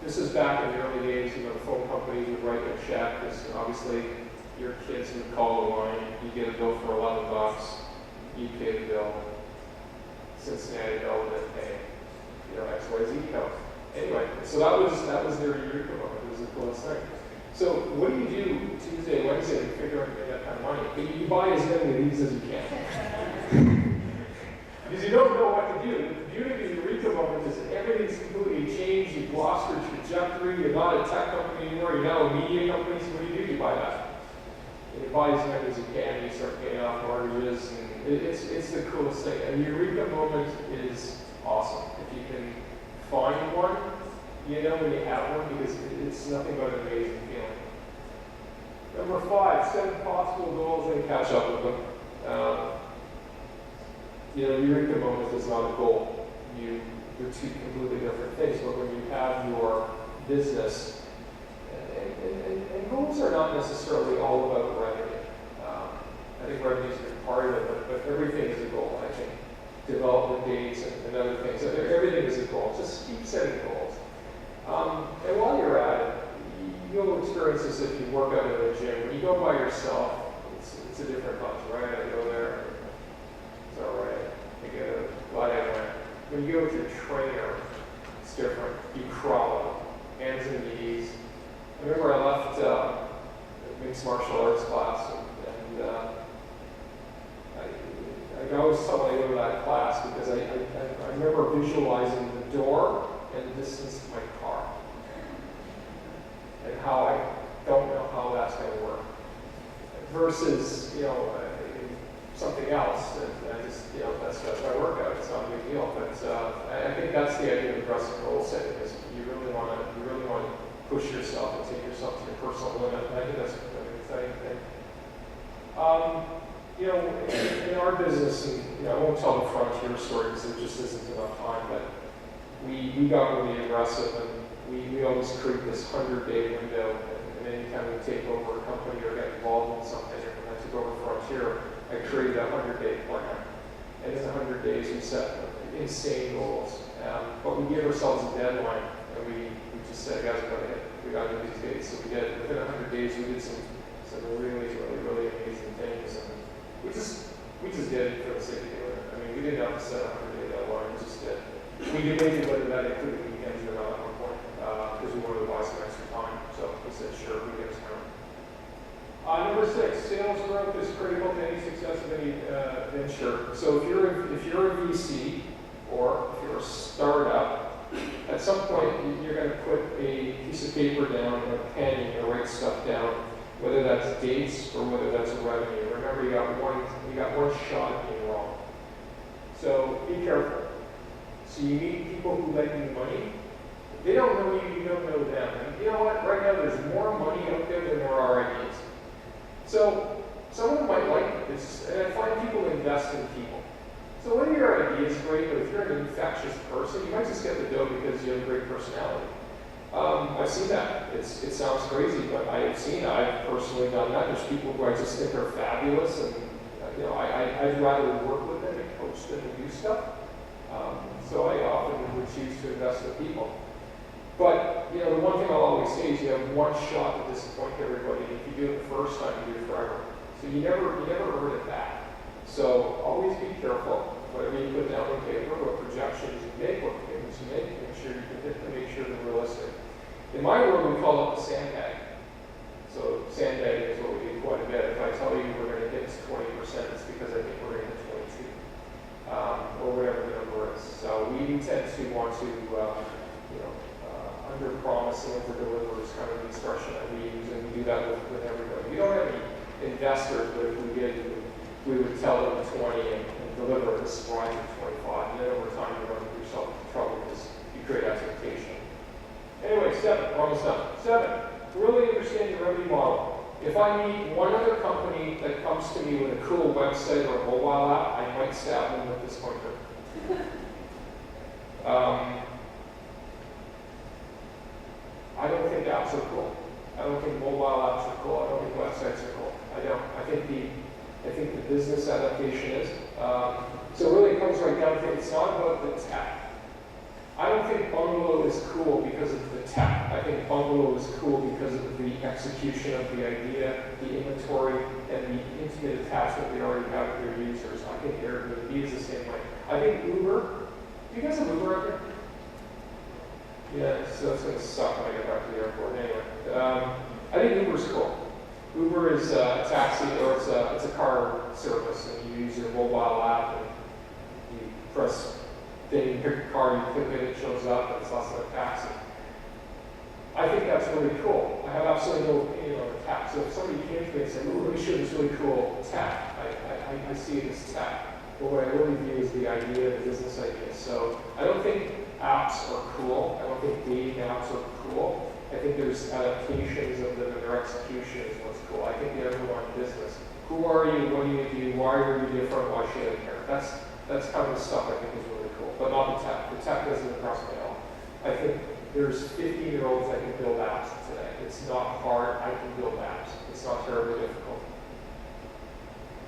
This is back in the early days, the phone companies would write a check, because obviously your kids would call the line, you get a bill for $11, you pay the bill. Cincinnati bill and then pay, XYZ bill. Anyway, so that was their eureka moment. It was the coolest thing. So what do you do Tuesday, Wednesday to figure out that kind of money? You buy as many of these as you can. Because you don't know what to do. The beauty of the eureka moment is that everything's completely changed, you've lost your trajectory, you're not a tech company anymore, you're now a media company, so what do? You buy that. And you buy as many as you can, you start paying off mortgages, and it's the coolest thing. And the Eureka moment is awesome. If you can find one, you know when you have one, because it's nothing but an amazing feeling. Number 5, 7 possible goals and catch up with them. Eureka moment is not a goal. They're two completely different things, but when you have your business, and goals are not necessarily all about revenue. I think revenue is a big part of it, but everything is a goal. I think development dates and other things, everything is a goal. Just keep setting goals. And while you're at it, you'll experience this if you work out at a gym. When you go by yourself, it's a different bunch, right? I go there, it's all right. Glad I went. When you go with your trainer, it's different. You crawl, hands and knees. I remember I left a mixed martial arts class, and I always tell when I go to that class, because I remember visualizing the door and the distance to my car, and how I don't know how that's going to work. Versus, something else, and I just, that's my workout. It's not a big deal, but I think that's the idea of aggressive goal setting. Is you really want to push yourself and take yourself to your personal limit. And I think that's an exciting thing. In our business, and I won't tell the Frontier story because there just isn't enough time, but we got really aggressive, and we always create this 100-day window, and anytime we take over a company or get involved in something, and when I took over Frontier, I created a 100-day plan. And in 100 days, we set insane goals. But we gave ourselves a deadline, and we just said, guys, we got to hit these dates. So we did. Within 100 days, we did some really, really, really amazing things. And we just did it for the sake of doing it. I mean, we didn't have to set a 100-day deadline. We just did. We debated whether that included weekends or not at one point, because we wanted to buy some extra time. So we said, sure, weekends count. Number 6, sales growth is critical to any success of any venture. So if you're a VC or if you're a startup, at some point you're going to put a piece of paper down and a pen and you write stuff down, whether that's dates or whether that's revenue. Remember, you got one shot at being wrong. So be careful. So you meet people who lend you money. They don't know you, you don't know them. And you know what? Right now there's more money out there than there are ideas. So someone might like this, and I find people invest in people. So when your idea is great, but if you're an infectious person, you might just get the dough because you have a great personality. I've seen that. It sounds crazy, but I have seen it. I've personally done that. There's people who I just think are fabulous, and I'd rather work with them and coach them and do stuff. So I often would choose to invest in people. But, the one thing I'll always say is you have one shot to disappoint everybody. If you do it the first time, you do it forever. So you never earn it back. So always be careful. Whatever you put down on paper, what projections you make, what payments you make sure you can hit them, make sure they're realistic. In my world, we call it the sandbag. So sandbagging is what we do quite a bit. If I tell you we're going to hit 20%, it's because I think we're going to hit 22, or whatever the number is. So we tend to want to, under-promise and over-deliver is kind of the expression that we use, and we do that with everybody. We don't have any investors, but if we did, we would tell them 20 and deliver a surprise of 25. And then over time, you run yourself into trouble because you create expectation. Anyway, 7, almost done. 7, really understand your revenue model. If I meet one other company that comes to me with a cool website or a mobile app, I might stab them with this pointer. I don't think apps are cool. I don't think mobile apps are cool. I don't think websites are cool. I don't. I think the business adaptation is. So really it comes right down to it's not about the tech. I don't think Bungalow is cool because of the tech. I think Bungalow is cool because of the execution of the idea, the inventory, and the intimate attachment they already have with their users. I think Airbnb is the same way. I think Uber. Do you guys have Uber out there? Yeah, so it's going to suck when I get back to the airport. Anyway, I think Uber's cool. Uber is a taxi, or it's a car service, and you use your mobile app, and you press thing, you pick a car, you click it, it shows up, and it's less than a taxi. I think that's really cool. I have absolutely no opinion on the tech. So if somebody came to me and said, "Ooh, let me show you this really cool tech," I see it as tech. But what I really view is the idea, the business idea. So I don't think apps are cool. I don't think dating apps are cool. I think there's adaptations of them and their execution is what's cool. I think the underlying business. Who are you? What do you do? Why are you different? Why should I care? That's kind of the stuff I think is really cool. But not the tech. The tech doesn't impress me at all. I think there's 15-year-olds that can build apps today. It's not hard. I can build apps. It's not terribly difficult.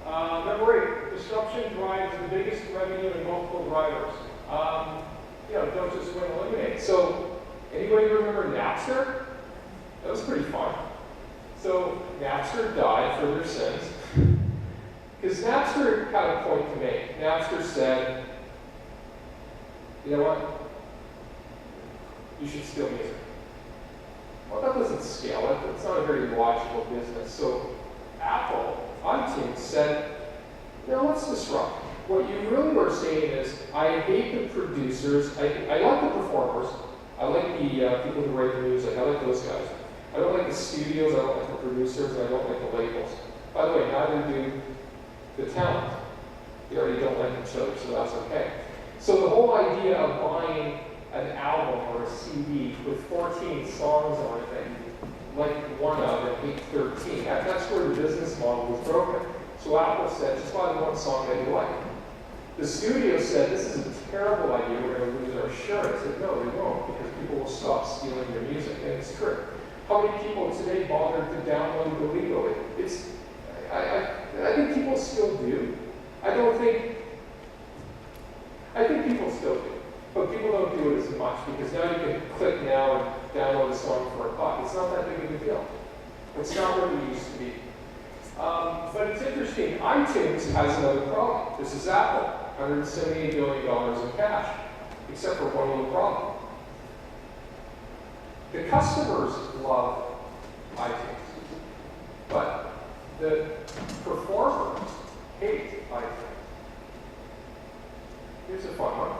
Number 8, disruption drives the biggest revenue in multiple drivers. Don't just win, eliminate. So, anybody remember Napster? That was pretty fun. So, Napster died for their sins. Because Napster had a point to make. Napster said, you know what? You should steal music. Well, that doesn't scale it. It's not a very logical business. So Apple, iTunes, said, let's disrupt. What you really were saying is, I hate the producers. I like the performers. I like the people who write the music. I like those guys. I don't like the studios. I don't like the producers. And I don't like the labels. By the way, neither do the talent. They already don't like each other, so that's okay. So the whole idea of buying an album or a CD with 14 songs on it that you like one of and hate 13, that's where the business model was broken. So Apple said, just buy the one song that you like. The studio said, this is a terrible idea, we're going to lose our assurance. I said, no, they won't, because people will stop stealing your music, and it's true. How many people today bother to download it illegally? I think people still do. I think people still do. But people don't do it as much because now you can click now and download a song for $1. It's not that big of a deal. It's not what it used to be. But it's interesting. iTunes has another problem. This is Apple, $178 billion in cash, except for one little problem. The customers love iTunes, but the performers hate iTunes. Here's a fun one.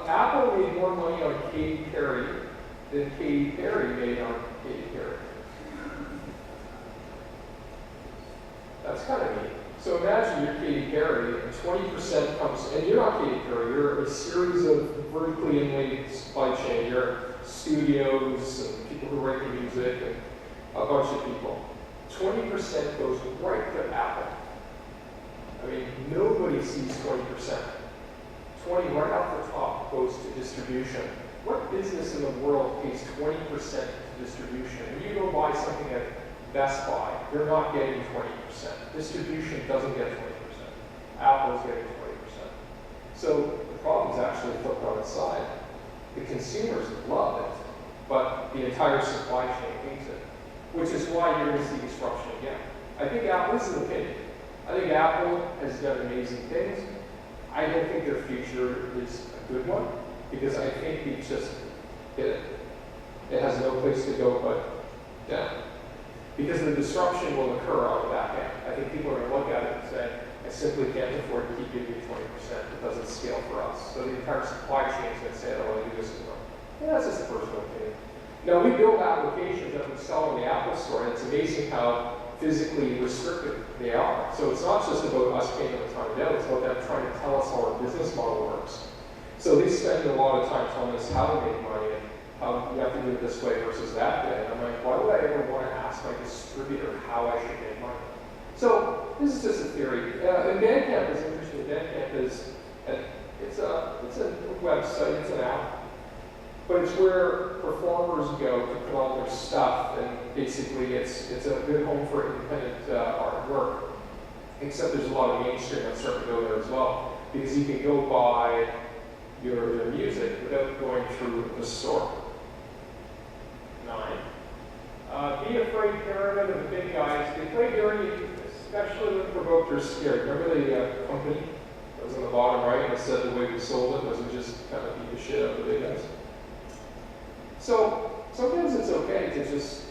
Apple made more money on Katy Perry than Katy Perry made on Katy Perry. That's kind of neat. So imagine you're Katy Perry, and 20% comes, and you're not Katy Perry, you're a series of vertically integrated supply chain. You're studios and people who write the music and a bunch of people. 20% goes right to Apple. I mean, nobody sees 20%. 20 right off the top goes to distribution. What business in the world pays 20% to distribution? When you go buy something at Best Buy, you're not getting 20%. Distribution doesn't get 20%. Apple's getting 20%. So the problem's actually flipped on its side. The consumers love it, but the entire supply chain hates it, which is why you're going to see disruption again. I think Apple, this is an opinion, I think Apple has done amazing things. I don't think their future is a good one, because I think they just hit it. It has no place to go but down. Because the disruption will occur on the back end. I think people are going to look at it and say, I simply can't afford to keep giving you 20%. It doesn't scale for us. So the entire supply chain is going to say, I don't want to do this anymore. And that's just a personal opinion. Now, we build applications that we sell in the Apple Store, and it's amazing how physically restricted they are. So it's not just about us paying them a ton of debt, it's about them trying to tell us how our business model works. So they spend a lot of time telling us how to make money and how you have to do it this way versus that way. And I'm like, why would I ever want to ask my distributor how I should make money? So this is just a theory. And Bandcamp is interesting. Bandcamp is, it's a website, it's an app. But it's where performers go to put all their stuff, and basically it's a good home for independent artwork. Except there's a lot of mainstream that's starting to go there as well, because you can go buy your music without going through the store. 9. Be afraid, paranoid of the big guys. They play dirty, especially when provoked or scared. Remember the company that was on the bottom right, and it said the way we sold it was we just kind of beat the shit out of the big guys. So sometimes it's okay to just,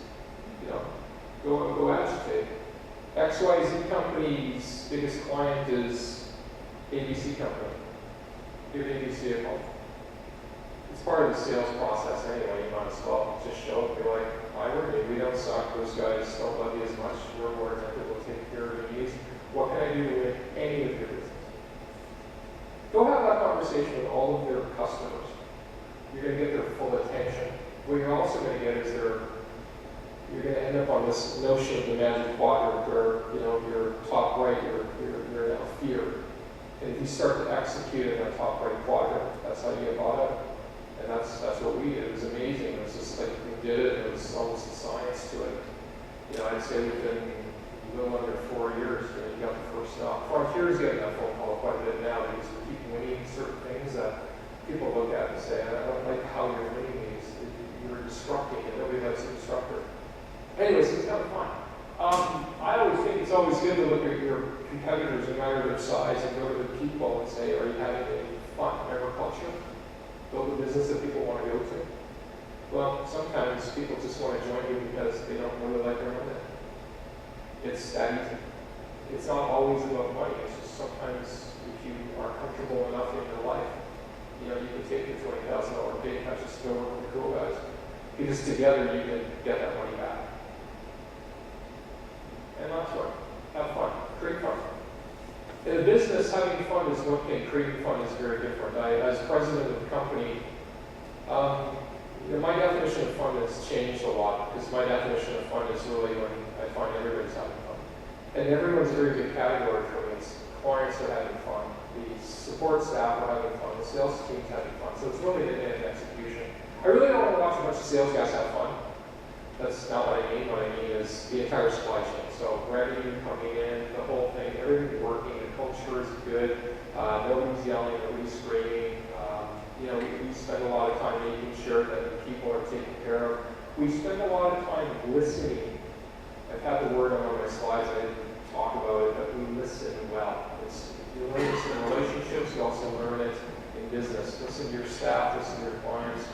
go agitate. XYZ company's biggest client is ABC company. Your baby's vehicle. It's part of the sales process anyway, you might as well just show up, be like, I worry, we don't suck, those guys don't love you as much, we're more attentive, we'll take care of your needs. What can I do to win any of your business? Go have that conversation with all of their customers. You're going to get their full attention. What you're also going to get is you're going to end up on this notion of the magic quadrant where, you're top right, you're in a fear. And if you start to execute in that top right quadrant, that's how you get bought out. And that's what we did. It was amazing. It was just like we did it. It was almost a science to it. I'd say we've been a little under 4 years when you got the first knock. Frontier's getting that phone call quite a bit now because we keep winning certain things that people look at and say, I don't like how you're winning these. You're disrupting it. Nobody likes a disruptor. Anyways, it's kind of fun. I always think it's always good to look at your competitors, no matter their size, and go to the people and say, are you having any fun? Agriculture? Build a business that people want to go to? Well, sometimes people just want to join you because they don't really like their money. It's that easy. It's not always about money. It's just sometimes if you are comfortable enough in your life, you can take your $20,000 pay cut, just go work with the cool guys. Because together you can get that money back. And that's right. Have fun. Create fun. In a business, having fun is one thing. Creating fun is very different. As president of the company, my definition of fun has changed a lot because my definition of fun is really when I find everybody's having fun. And everyone's a very big category for me. It's clients are having fun. The support staff are having fun. The sales team's having fun. So it's really end-to-end execution. I really don't want to watch a bunch of sales guys have fun. That's not what I mean. What I mean is the entire supply chain. So revenue coming in, the whole thing, everything's working, the culture is good, nobody's yelling, nobody's screaming. We spend a lot of time making sure that the people are taken care of. We spend a lot of time listening. I've had the word on one of my slides, I didn't talk about it, but we listen well. You learn this in relationships, you also learn it in business. Listen to your staff, listen to your clients.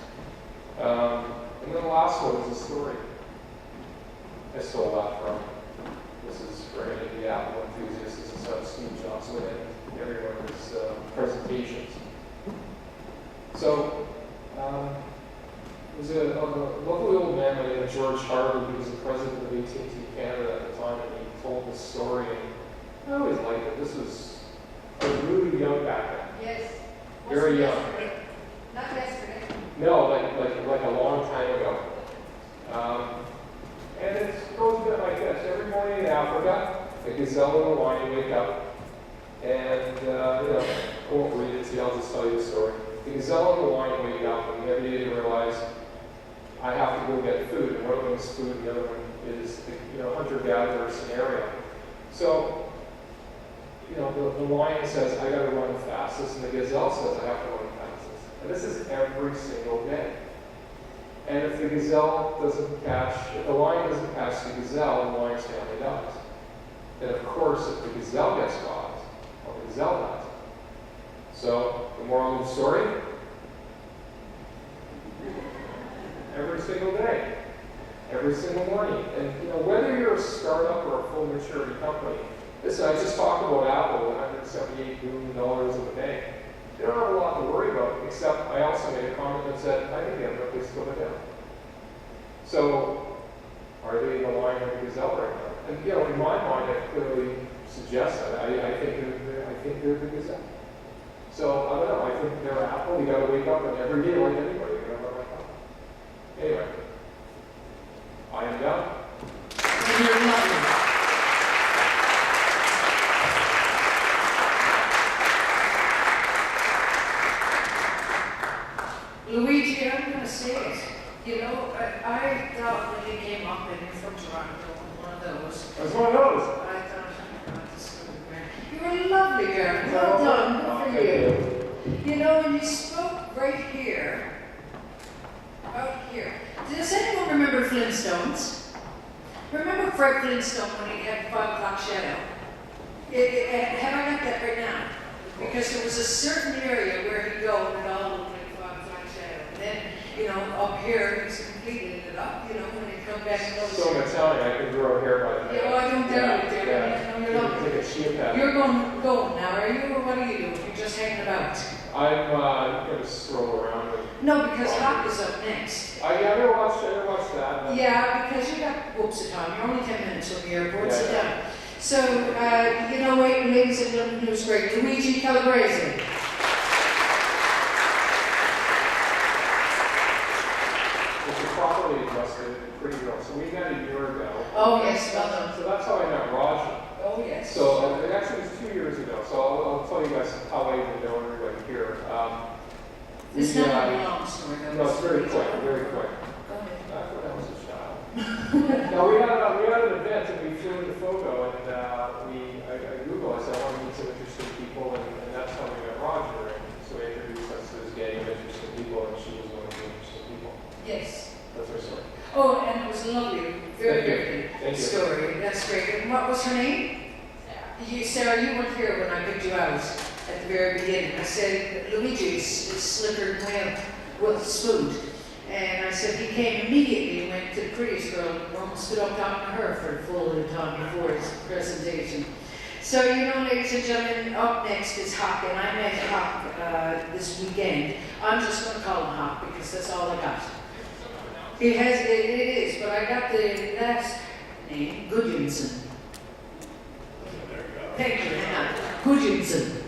And then the last one is a story. I stole that from. This is for any of the Apple enthusiasts. This is how Steve Jobs went in every one of his presentations. So, there was a lovely old man by the name of George Harvey. He was the president of AT&T Canada at the time, and he told this story. And I always liked it. I was really young back then. Yes. Very young. Yesterday? Not yesterday. No, like a long time ago. And it goes a bit like this. Every morning in Africa, a gazelle and a lion wake up. And, I won't read it to you, I'll just tell you the story. The gazelle and the lion wake up, and every day they realize, I have to go get food. And one of them is food, the other one is the hunter-gatherer scenario. So, the lion says, I got to run the fastest, and the gazelle says, I have to run the fastest. And this is every single day. And if the lion doesn't catch the gazelle, the lion's family dies. And of course, if the gazelle gets caught, well, the gazelle dies. So, the moral of the story? Every single day. Every single morning. And whether you're a startup or a full maturity company, listen, I just talked about Apple, $178 billion of a day. They don't have a lot to worry about, except I also made a comment that said, I think they have no place to go but down. So, are they the lion or the gazelle right now? And in my mind, I clearly suggest that. I think they're the gazelle. So, I don't know, I think they're Apple. You gotta wake up and every day like anybody, you gotta wake up. Anyway, I am done. Luigi, I'm going to say it. I thought when you came up and you're from Toronto, one of those. I was one of those. I thought, this is great. You were a lovely girl. Well done. Good for you. And you spoke right here, out here. Does anyone remember Flintstones? Remember Fred Flintstone when he had 5 o'clock shadow? Have I got that right now? Because there was a certain area where he'd go and it all looked like 5 o'clock shadow. And then, up here, he's completed it up, when he come back and goes. So I'm Italian, I can grow hair by the Yeah, well, I don't doubt it, dear. You're not. Take a chia pet. You're going now, are you, or what are you doing? You're just hanging about. I'm going to stroll around. No, because Hawk is up next. I never watched that. Yeah, because you got whoops of time. You're only 10 minutes from the airport, sit Yeah. down. So, you know what, ladies and gentlemen, who's great? Luigi Calabrese. It's a properly adjusted pretty girl. So we met a year ago. Oh, yes, well done. So that's how I met Roger. Oh, yes. So it actually was 2 years ago. So I'll tell you guys how I even know everybody here. It's we, not a long story, though. No, it's very quick, very quick. Go ahead. Back when I was a child. No, we had an event and we flew into Fogo and I Googled, I said I want to meet some interesting people and that's how we met Roger. And so he introduced us to this gang of interesting people and she was one of the interesting people. Yes. That's our story. Oh, and it was a lovely, very good Thank you. story. That's great. And what was her name? Sarah, you weren't here when I picked you out at the very beginning. I said, Luigi is slicker than with spoon. And I said, he came immediately and went to the prettiest girl and almost stood up talking to her for the full time before his presentation. So, you know, ladies and gentlemen, up next is Hawk, and I met Hawk this weekend. I'm just going to call him Hawk because that's all I got. It is, but I got the last name, Gudjonsson. Thank you, Hannah. Gudjonsson.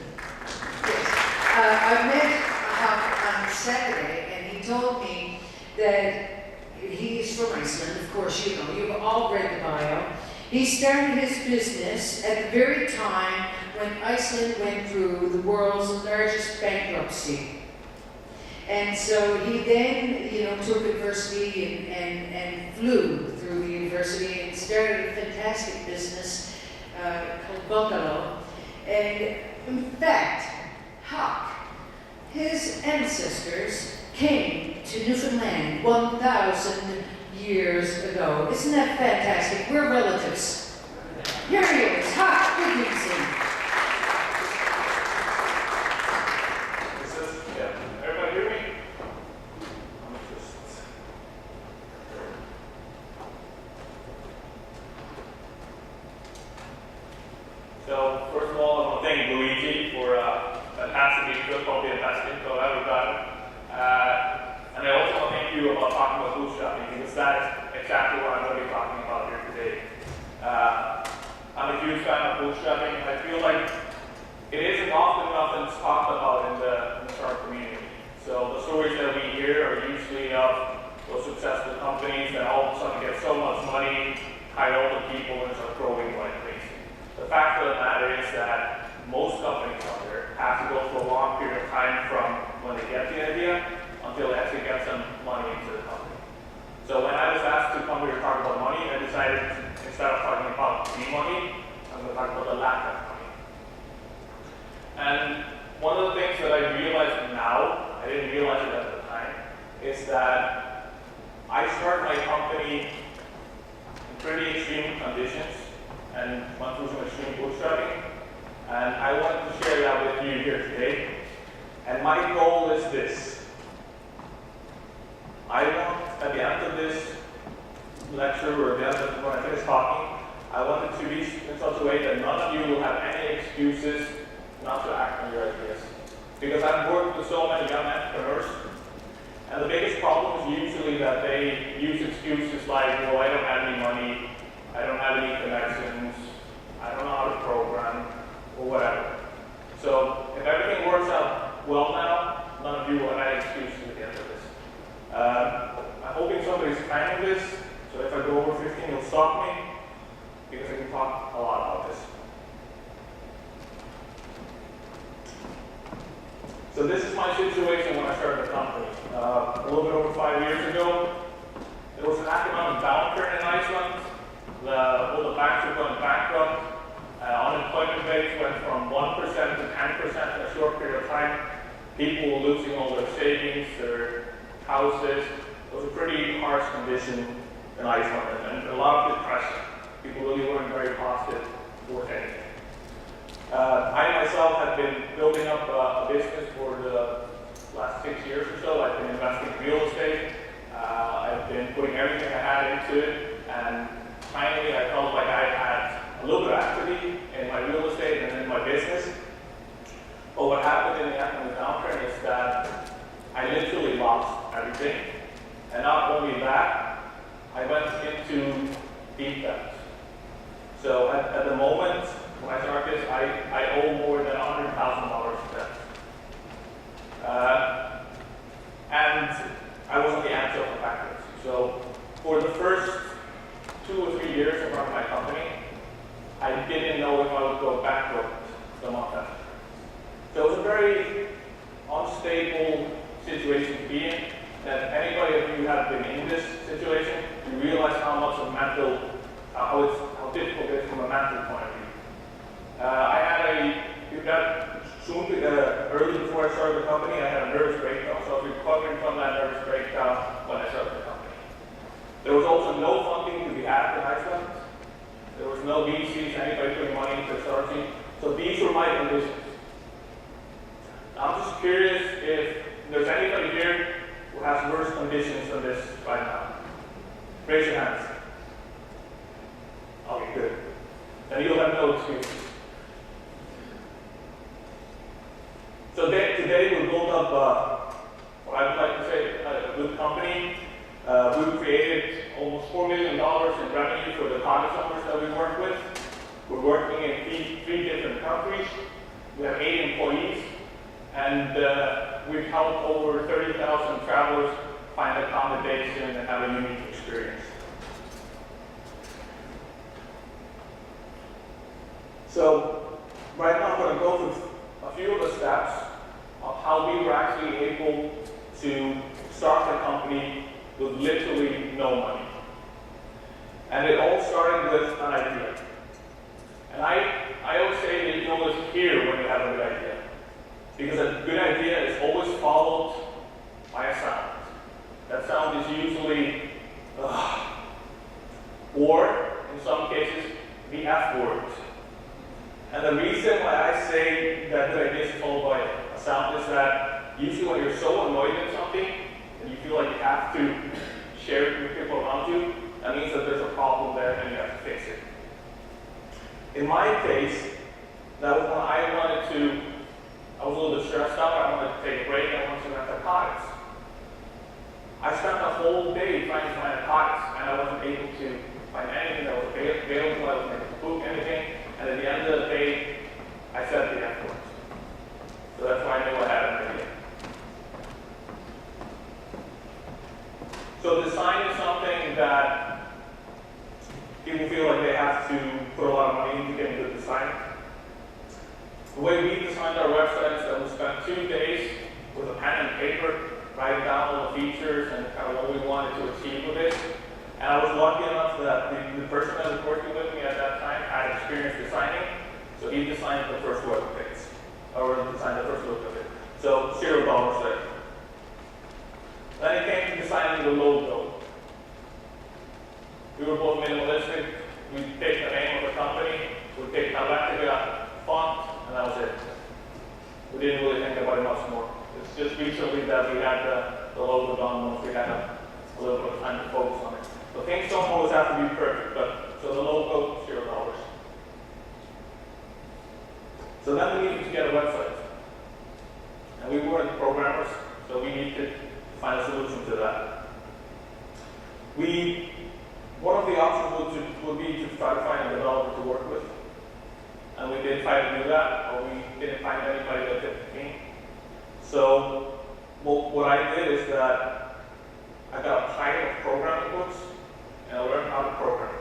Yes. I met Hawk on Saturday, and he told me that he's from Iceland, of course, you know, you've all read the bio. He started his business at the very time when Iceland went through the world's largest bankruptcy. And so he then, you know, took adversity and flew through the university and started a fantastic business called Bungalow. And in fact, Hawk, his ancestors came to Newfoundland 1,000 years ago. Isn't that fantastic? We're relatives. Here he is, Hawk Gudjonsson. Everybody hear me? So, first of all, I want to thank Luigi for a fantastic intro, probably the best intro I've ever done. And I also want to thank you about talking about bootstrapping, because that is exactly what I'm going to be talking about here today. I'm a huge fan of bootstrapping. I feel like it isn't often enough that's talked about in the startup community. So the stories that we hear are usually of those successful companies that all of a sudden get so much money, hire all the people, and start growing like crazy. The fact of the matter is that most companies out there have to go through a long period of time from when they get the idea until they actually get some money into the company. So when I was asked to come here to talk about money, I decided to, instead of talking about the money, I'm going to talk about the lack of money. And one of the things that I realized now, I didn't realize it at the time, is that I started my company in pretty extreme conditions and went through some extreme bootstrapping. And I wanted to share that with you here today. And my goal is this. I want, at the end of this lecture, or at the end of when I finish talking, I want it to be in such a way that none of you will have any excuses not to act on your ideas. Because I've worked with so many young entrepreneurs, and the biggest problem is usually that they use excuses like, well, I don't have any money, I don't have any connections, I don't know how to program, or whatever. So if everything works out well now, none of you will have any excuses at the end of this. I'm hoping somebody's planning this, so if I go over 15, you'll stop me, because I can talk a lot about this. So this is my situation when I started the company. A little bit over 5 years ago, there was an economic downturn in Iceland. All the banks were going bankrupt. Unemployment rates went from 1% to 10% in a short period of time. People were losing all their savings, their houses. It was a pretty harsh condition in Iceland, and a lot of depression. People really weren't very positive towards anything. I myself have been building up a business for the last 6 years or so. I've been investing in real estate. I've been putting everything I had into it, and finally I felt like I had a little bit of equity in my real estate and in my business. But what happened in the economic downturn is that I literally lost everything. And not only that, I went into deep debt. So at the moment, when I start this, I owe more than $100,000 in debt. And I wasn't the answer for bankruptcy. So for the first 2 or 3 years of running my company, I didn't know if I would go bankrupt the month after. So it was a very unstable situation to be in. That anybody of you who have been in this situation, you realize how much of mental, how difficult it is from a mental point of view. I had early before I started the company, I had a nervous breakdown. So I was recovering from that nervous breakdown when I started the company. There was also no funding to be had in Iceland. There was no VCs, anybody putting money into the starting. So these were my conditions. I'm just curious if there's anybody here who has worse conditions than this right now. Raise your hands. Okay, good. Then you'll have no excuses. So today we built up what I would like to say a good company. We created almost $4 million in revenue for the cottage owners that we work with. We're working in three different countries. We have 8 employees, and we've helped over 30,000 travelers find accommodation and have a unique experience. So right now I'm going to go through a few of the steps of how we were actually able to start the company with literally no money. And it all started with an idea. And I always say that you can always hear when you have a good idea. Because a good idea is always followed by a sound. That sound is usually, or in some cases, the F word. And the reason why I say that good idea is followed by a sound is that usually when you're so annoyed at something, and you feel like you have to share it with people around you, that means that there's a problem there and you have to fix it. In my case, that was when I was a little bit stressed out, I wanted to take a break, I wanted to rent a cottage. I spent the whole day trying to find a cottage, and I wasn't able to find anything that was available, I wasn't able to book anything, and at the end of the day, I said the F word. So that's why I knew I had an idea. So design is something that people feel like they have to put a lot of money into getting good design. The way we designed our website is that we spent 2 days with a pen and paper, writing down all the features and kind of what we wanted to achieve with it. And I was lucky enough that the person that was working with me at that time had experience designing, so he designed the first web page, or designed the first look of it. So $0 there. Then it came to designing the logo. We were both minimalistic. We picked the name of the company, we picked Helvetica font, and that was it. We didn't really think about it much more. It's just recently that we had the logo done once we had a little bit of time to focus on it. So things don't always have to be perfect, but so the logo, $0. So then we needed to get a website. And we weren't programmers, so we needed to find a solution to that. One of the options would be to try to find a developer to work with. And we did try to do that, but we didn't find anybody that fit the team. So what I did is that I got a pile of programming books, and I learned how to program.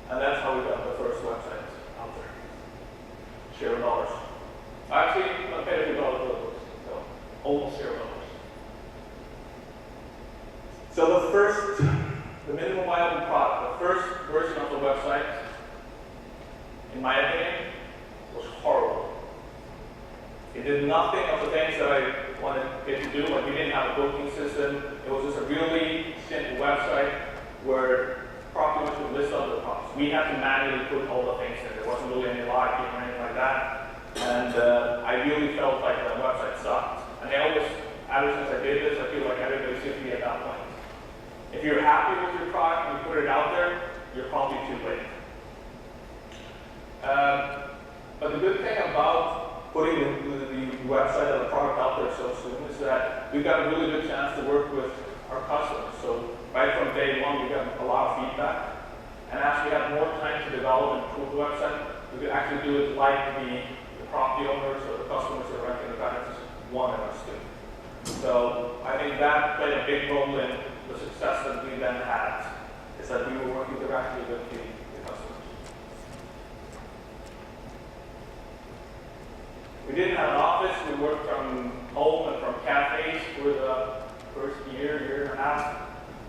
And that's how we got the first website out there. $0. Actually, I paid a few dollars for the books, so almost $0. So the minimum viable product, the first version of the website, in my opinion, was horrible. It did nothing of the things that I wanted it to do. Like, we didn't have a booking system. It was just a really simple website where property owners would list other properties. We had to manually put all the things in. There wasn't really any logic or anything like that. And I really felt like the website sucked. And ever since I did this, I feel like everybody should be at that point. If you're happy with your product and you put it out there, you're probably too late. But the good thing about putting the website and the product out there so soon is that we've got a really good chance to work with our customers. So right from day one, we got a lot of feedback. And as we have more time to develop and improve the website, we could actually do it like the property owners or the customers that are renting the premises wanted us to. So I think that played a big role in the success that we then had, is that we were working directly with the customers. We didn't have an office. We worked from home and from cafes for the first year and a half.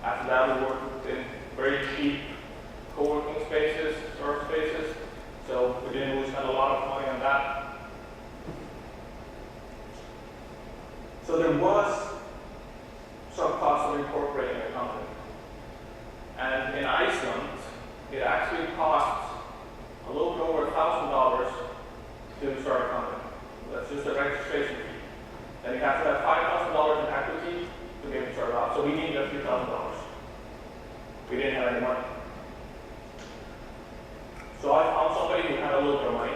After that, we worked in very cheap co-working spaces, storage spaces. So we didn't really spend a lot of money on that. So there was some cost of incorporating a company. And in Iceland, it actually costs a little bit over $1,000 to start a company. That's just a registration fee. Then you have to have $5,000 in equity to get it started off. So we needed a few $1,000. We didn't have any money. So I found somebody who had a little bit of money.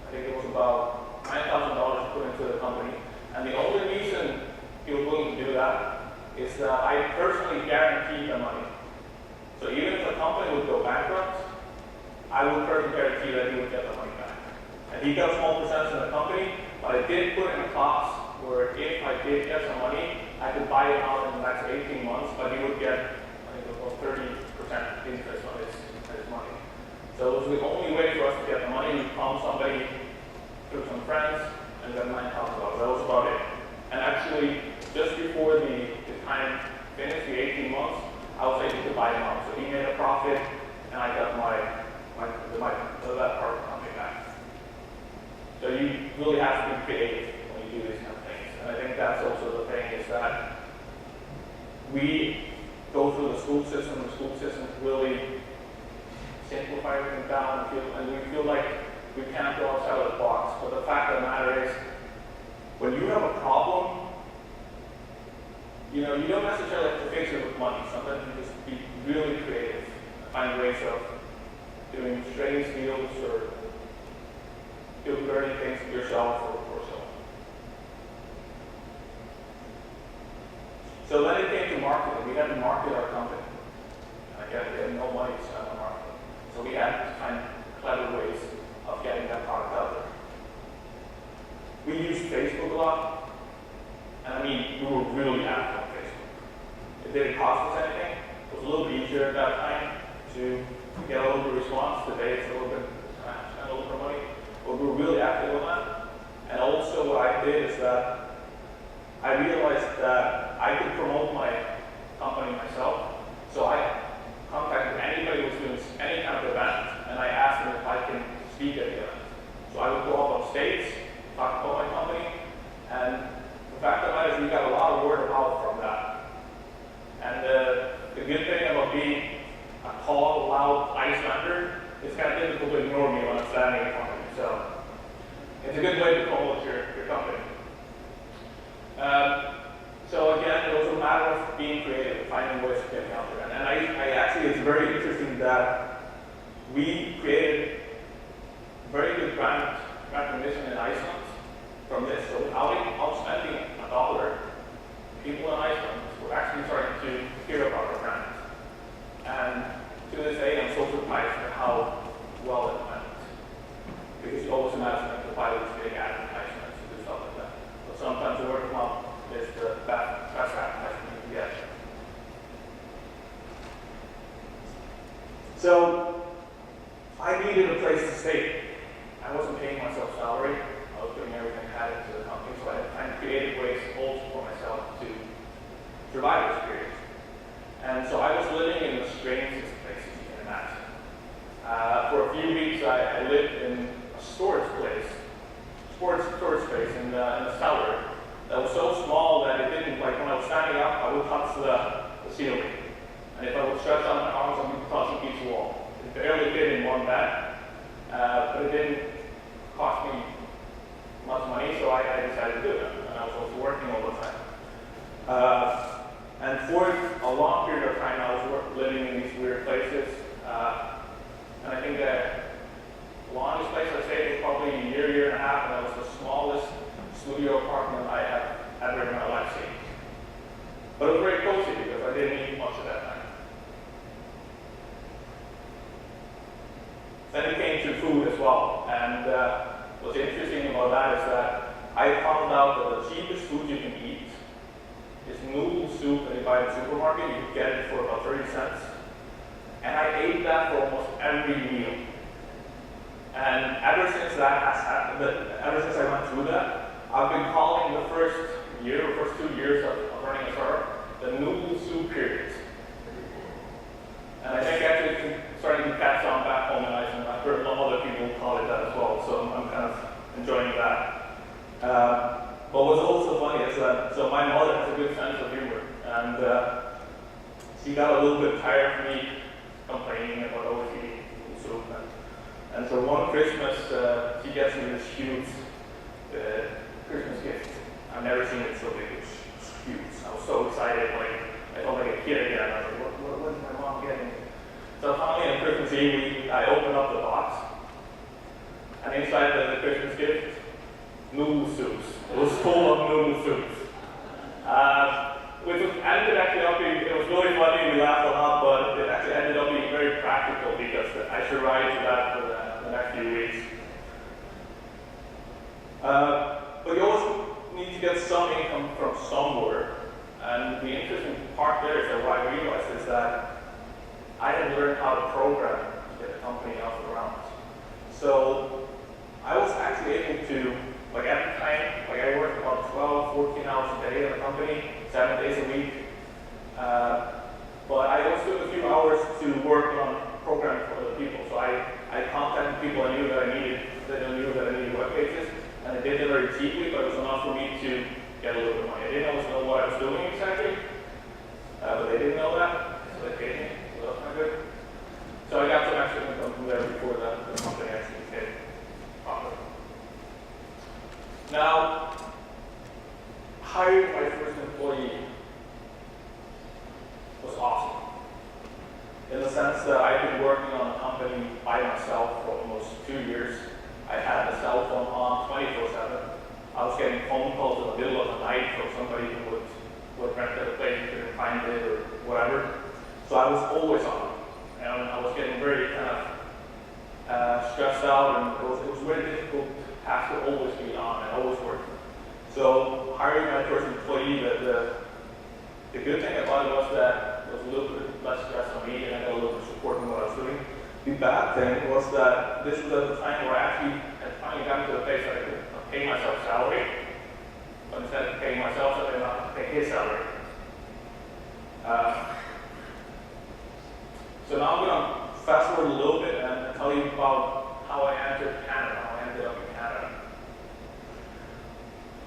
I think it was about $9,000 put into the company. And the only reason he was willing to do that is that I personally guaranteed the money. So even if the company would go bankrupt, I would personally guarantee that he would get the money back. And he got a small percentage in the company, but I did put in a clause where if I did get some money, I could buy it out in the next 18 months, but he would get, I think it was about 30% interest on his money. So it was the only way for us to get the money. We found somebody through some friends and got $9,000. That was about it. And actually, just before the time finished, the 18 months, I was able to buy him out. So he made a profit, and I got that part of the company back. So you really have to be creative when you do these kind of things. And I think that's also the thing, is that we go through the school system. The school system really simplify everything down, and we feel like we can't go outside of the box. But the fact of the matter is, when you have a problem, you don't necessarily have to fix it with money. Sometimes you just be really creative, find ways of doing strange deals or learning things yourself or so. So then it came to marketing. We had to market our company. Again, we had no money to spend on marketing. So we had to find clever ways of getting that product out there. We used Facebook a lot. And I mean, we were really active on Facebook. It didn't cost us anything. It was a little bit easier at that time to get a little bit of response. Today it's a little bit, spend a little bit of money. But we were really active on that. And also what I did is that I realized that I could promote my company myself. So I contacted anybody who was doing any kind of event, and I asked them if I can speak at the event. So I would go out on stage, talk about my company, and the fact of the matter is we got a lot of word of mouth from that. And the good thing about being a tall, loud Icelander, it's kind of difficult to ignore me when I'm standing in front of you. So it's a good way to promote your company. So again, it was a matter of being creative, finding ways of getting out there. And I actually, it's very interesting that we created very good brand recognition in Iceland from this. So without outspending $1, people in Iceland were actually starting to hear about our brand. And to this day, I'm so surprised at how well it went. Because you always imagine the pilot is big advertisements and do stuff like that. But sometimes the word of mouth is the best advertisement you can get. So I needed a place to stay. I wasn't paying myself salary. I was putting everything I had into the company, so I had to find creative ways also for myself to survive this period. And so I was living in the strangest places you can imagine. For a few weeks, I lived in a storage space in the cellar that was so small that it didn't, like when I was standing up, I would touch the ceiling. And if I would stretch out my arms, I would touch each wall. It barely fit in one bed, but it didn't cost me much money, so I decided to do it. And I was also working all the time. And for a long period of time, I was living in these weird places. And I think that the longest place I stayed was probably a year and a half as well. And what's interesting about that is that I found out that the cheapest food you can eat is noodle soup that you buy in the supermarket. You can get it for about 30 cents. And I ate that for almost every meal. And ever since that has happened, ever since I went through that, I've been calling the first year or first 2 years of learning a Soiree the noodle soup period. And I think actually it's starting to catch on back home in Iceland. I've heard some other people call it that as well, so I'm kind of enjoying that. But what's also funny is that, so my mother has a good sense of humor, and she got a little bit tired of me complaining about always eating soup. And so one Christmas, she gets me this huge Christmas gift. I've never seen it so big. It was huge. I was so excited, like I felt like a kid again. I was like, what is my mom getting? So finally on Christmas Eve, I opened up the box, and inside the Christmas gift, noodle soups. It was full of noodle soups. Which ended actually up being, it was really funny, we laughed a lot, but it actually ended up being very practical because I survived that for the next few weeks. But you always need to get some income from somewhere. And the interesting part there is that what I realized is that I had learned how to program to get the company off the ground. So I was actually able to, like at the time, like I worked about 12, 14 hours a day in the company, 7 days a week. But I also took a few hours to work on programming for other people. So I contacted people I knew that I needed web pages, and I did it very cheaply, but it was enough for me to get a little bit of money. I didn't always know what I was doing exactly, but they didn't know that, so they paid me, so that was kind of good. So I got some extra income from there before the company actually hit profit. Now, hiring my first employee was awesome. In the sense that I've been working on a company by myself for almost 2 years. I had the cell phone on 24/7. I was getting phone calls in the middle of the night from somebody who would rent a place and couldn't find it or whatever. So I was always on. And I was getting very kind of stressed out, and it was very difficult to have to always be on and always working. So hiring my first employee, the good thing about it was that it was a little bit less stress on me, and I got a little bit of support in what I was doing. The bad thing was that this was at the time where I actually had finally gotten to a place that I could pay myself salary, but instead of paying myself, I didn't have to pay his salary. So now I'm going to fast forward a little bit and tell you about how I entered Canada, how I ended up in Canada.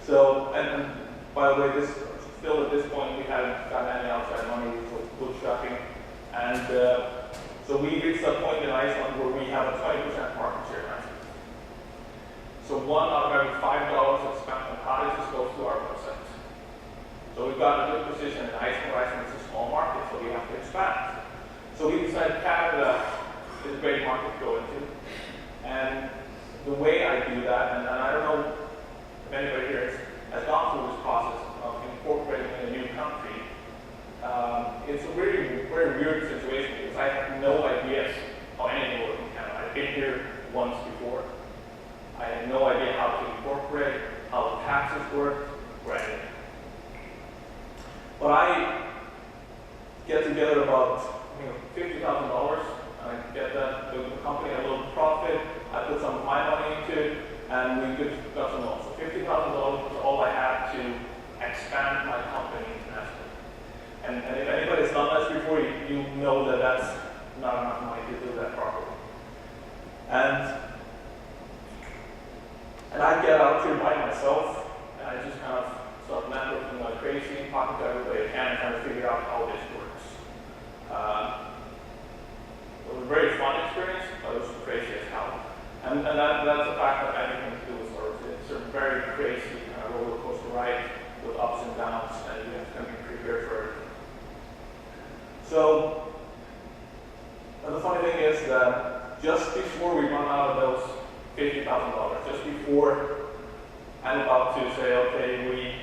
So, and by the way, still at this point, we hadn't gotten any outside money for bootstrapping. And so we reached a point in Iceland where we have a 20% market share in Iceland. So 1 out of every $5 that's spent on cottages goes to our website. So we've got a good position in Iceland. Iceland is a small market, so we have to expand. So we decided Canada is a great market to go into. And the way I do that, and I don't know if anybody here has gone through this process of incorporating in a new country, it's a very, very weird situation because I have no idea how anything works in Canada. I've been here once before. I had no idea how to incorporate, how the taxes work, or anything. But I get together about $50,000, and I get that the company had a little profit. I put some of my money into it, and we got some loans. So $50,000 was all I had to expand my company internationally. And if anybody's done this before, you know that that's not enough money to do that properly. And I get out here by myself, and I just kind of start networking like crazy, talking to everybody I can, and trying to figure out how this works. It was a very fun experience, but it was crazy as hell. And that's the fact that anything to do with Soiree. It's a very crazy kind of roller coaster ride with ups and downs, and you have to be prepared for it. So, and the funny thing is that just before we run out of those $50,000, just before I'm about to say, okay,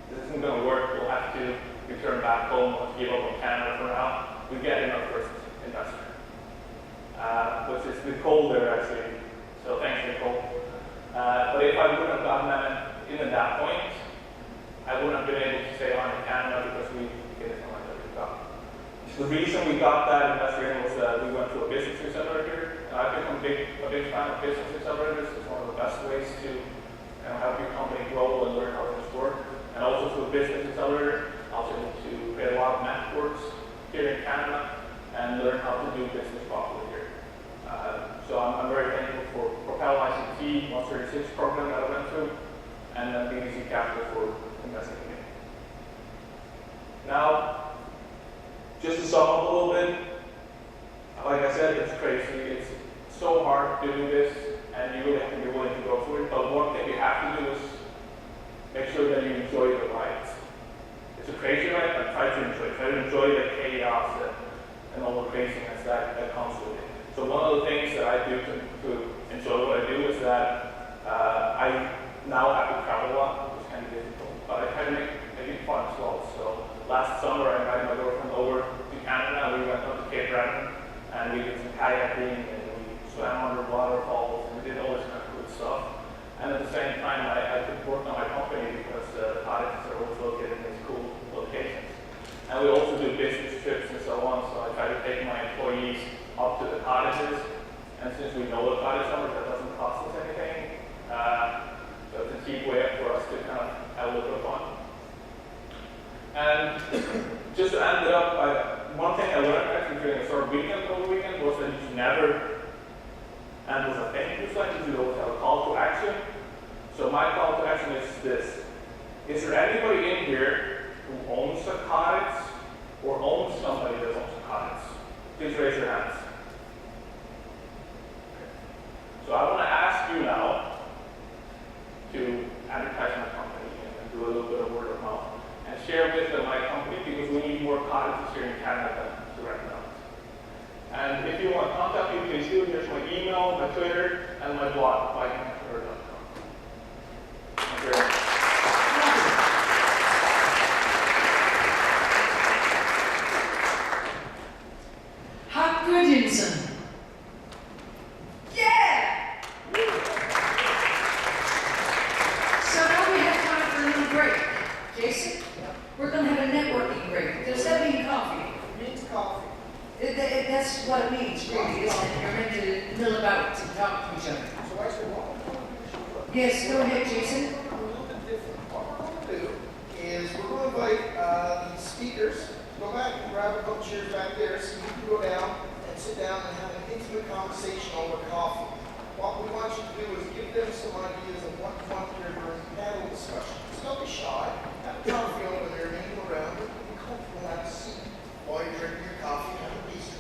this isn't going to work, we'll have to return back home, let's give up on Canada for now, we get in our first investment, which is Nicole there actually. So down in Canada because we get it from that we got. The reason we got that investor in was that we went to a business accelerator. And I've become a big fan of business accelerators. It's one of the best ways to help your company grow and learn how things work. And also through a business accelerator, I was able to create a lot of networks here in Canada and learn how to do business properly here. So I'm very thankful for Propel ICT 136 program that I went through, and then BBC Capital for investing in me. Now, just to sum up a little bit, like I said, it's crazy. It's so hard to do this, and you really have to be willing to go through it. But one thing you have to do is make sure that you enjoy the ride. It's a crazy ride, but try to enjoy it. Try to enjoy the chaos and all the craziness that comes with it. So one of the things that I do to enjoy what I do is that I now have to travel a lot, which is kind of difficult, but I try to make it fun as well. So last summer I invited my girlfriend over to Canada, and we went up to Cape Breton, and we did some kayaking, and we swam under waterfalls, and we did all this kind of cool stuff. And at the same time, I could work on my company because the cottages are always located in these cool locations. And we also do business trips and so on, so I try to take my employees up to the cottages, and since we know the cottage numbers, that doesn't cost us anything. So it's a cheap way for us to kind of have a little bit of fun. And just to end it up, one thing I learned actually during the sort of weekend over the weekend was that you should never end with a thank you slide, you should always have a call to action. So my call to action is this. Is there anybody in here who owns a cottage or owns somebody that owns a cottage? Please raise your hands. So I want to ask you now to advertise my company and do a little bit of word of mouth and share with them my company, because we need more cottages here in Canada to recommend. And if you want to contact me, please do. Here's my email, my Twitter, and my blog, vikingmentor.com. Thank you very much. Goodinson. Yeah! So now we have time for a little break. Jason, we're going to have a networking break. Does that mean coffee? It means coffee. That's what it means, really, isn't it? You're meant to mill about and talk to each other. So actually, what we're going to Yes, go ahead, Jason. a little bit different. What we're going to do is we're going to invite the speakers to go back and grab a couple chairs back there so you can go down and sit down and have an intimate conversation over coffee. What we want you to do is give them some ideas of what you want to hear during panel discussion. So don't be shy. Have a coffee over there, mingle around, and be comfortable and have a seat while you're drinking your coffee and have a piece.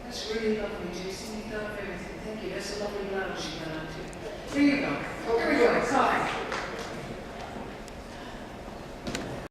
That's really lovely, Jason. You've done everything. Thank you. That's a lovely lounge you've gone on to. Here you go. Here we go. Coffee.